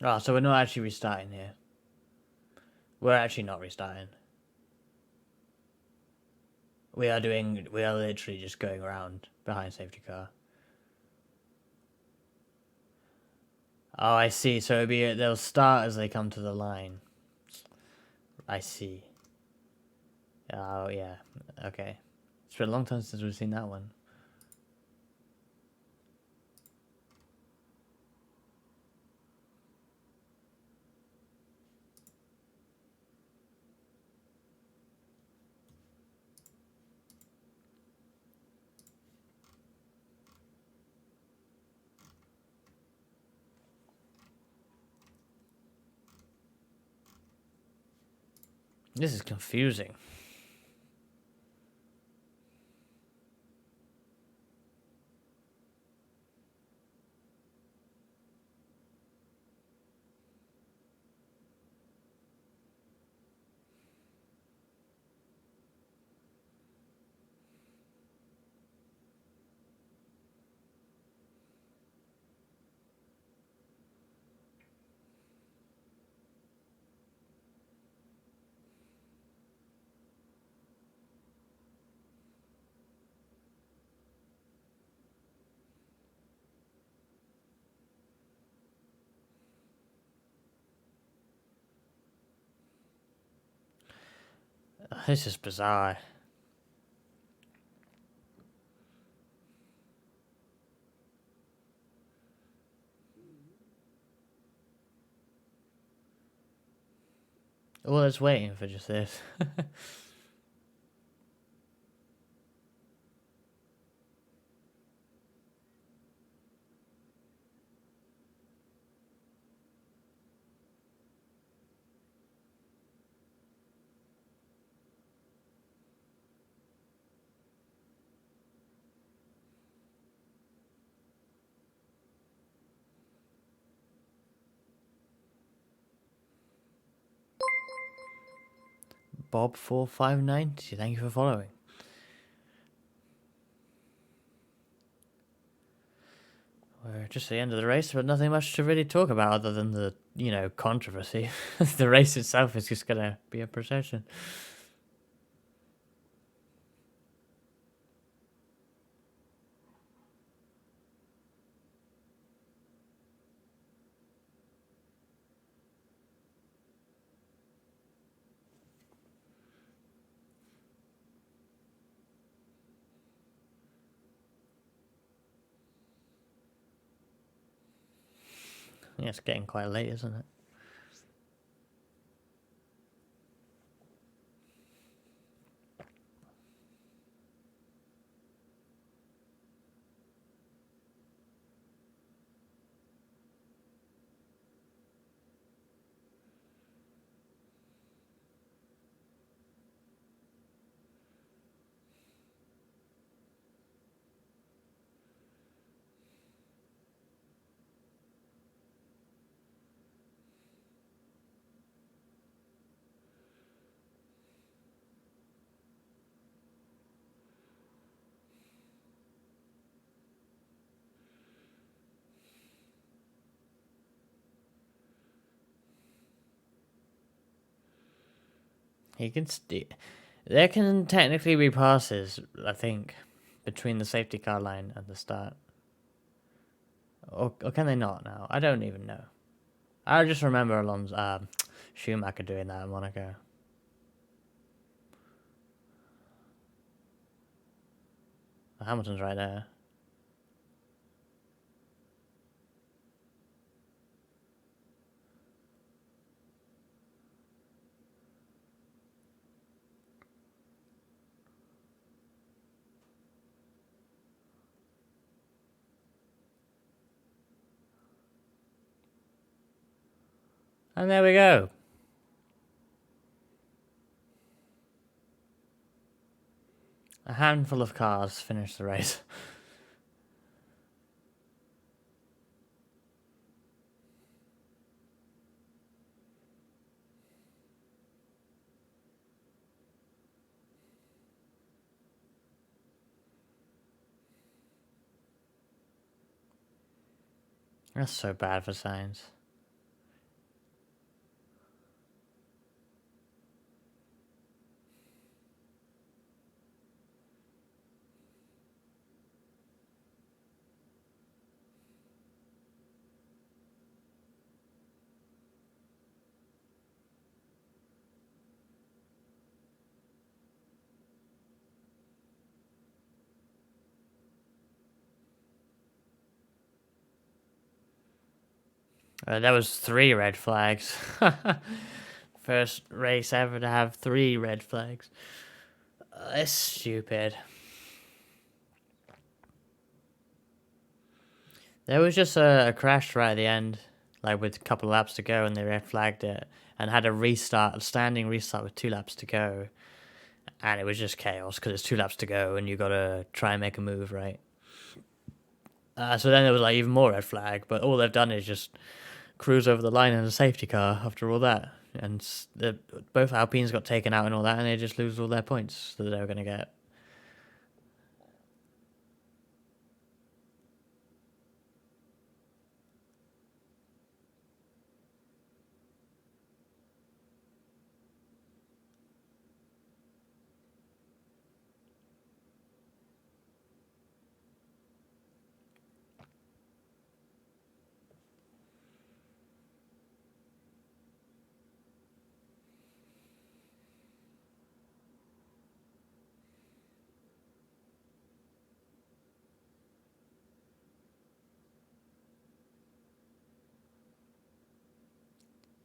Oh, so we're not actually restarting here. We're actually not restarting. We are literally just going around behind safety car. Oh, I see. So they'll start as they come to the line. I see. Oh, yeah. Okay. It's been a long time since we've seen that one. This is confusing. This is bizarre. Well, it's waiting for just this. Bob4590, thank you for following. We're just at the end of the race, but nothing much to really talk about other than the, controversy. The race itself is just gonna be a procession. Yeah, it's getting quite late, isn't it? He can there can technically be passes, I think, between the safety car line and the start. Or can they not now? I don't even know. I just remember Schumacher doing that in Monaco. Hamilton's right there. And there we go. A handful of cars finished the race. That's so bad for science. That was 3 red flags. First race ever to have 3 red flags. It's stupid. There was just a crash right at the end, like with a couple of laps to go, and they red flagged it and had a standing restart with 2 laps to go, and it was just chaos because it's 2 laps to go and you gotta try and make a move, right? So then there was like even more red flag, but all they've done is just cruise over the line in a safety car after all that, and both Alpines got taken out and all that, and they just lose all their points that they were gonna get.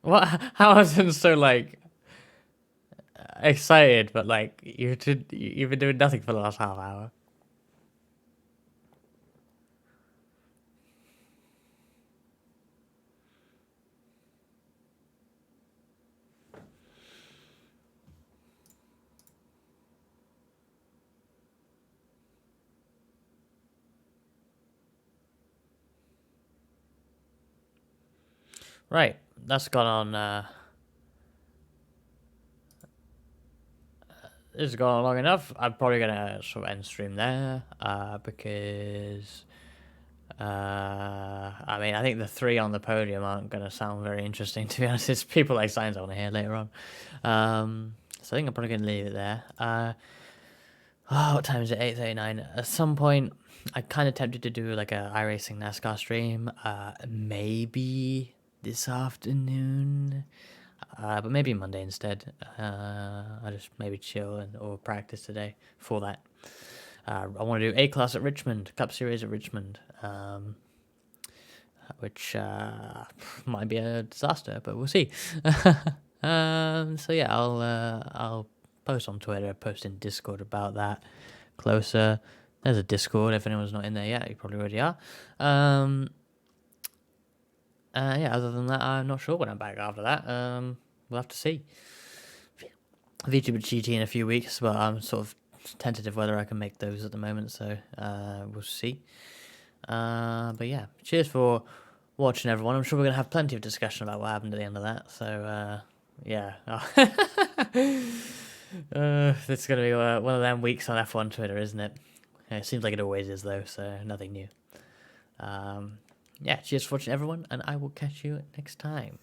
What? How was it so like excited, but like you've been doing nothing for the last half hour? Right, that's gone on. This has gone on long enough. I'm probably gonna sort of end stream there because I mean I think the 3 on the podium aren't gonna sound very interesting to be honest. It's people like Signs I want to hear later on. So I think I'm probably gonna leave it there. What time is it? 8:39. At some point, I kind of tempted to do like a iRacing NASCAR stream. Maybe this afternoon. But maybe Monday instead. I just maybe chill or practice today for that. I want to do A class at Richmond, Cup Series at Richmond, which might be a disaster, but we'll see. So yeah, I'll post on Twitter, post in Discord about that closer. There's a Discord if anyone's not in there yet. You probably already are. Yeah, other than that, I'm not sure when I'm back after that. We'll have to see. VTuber GT in a few weeks, but I'm sort of tentative whether I can make those at the moment, so we'll see. But yeah, cheers for watching, everyone. I'm sure we're going to have plenty of discussion about what happened at the end of that, so yeah. It's going to be one of them weeks on F1 Twitter, isn't it? It seems like it always is, though, so nothing new. Yeah, cheers for watching, everyone, and I will catch you next time.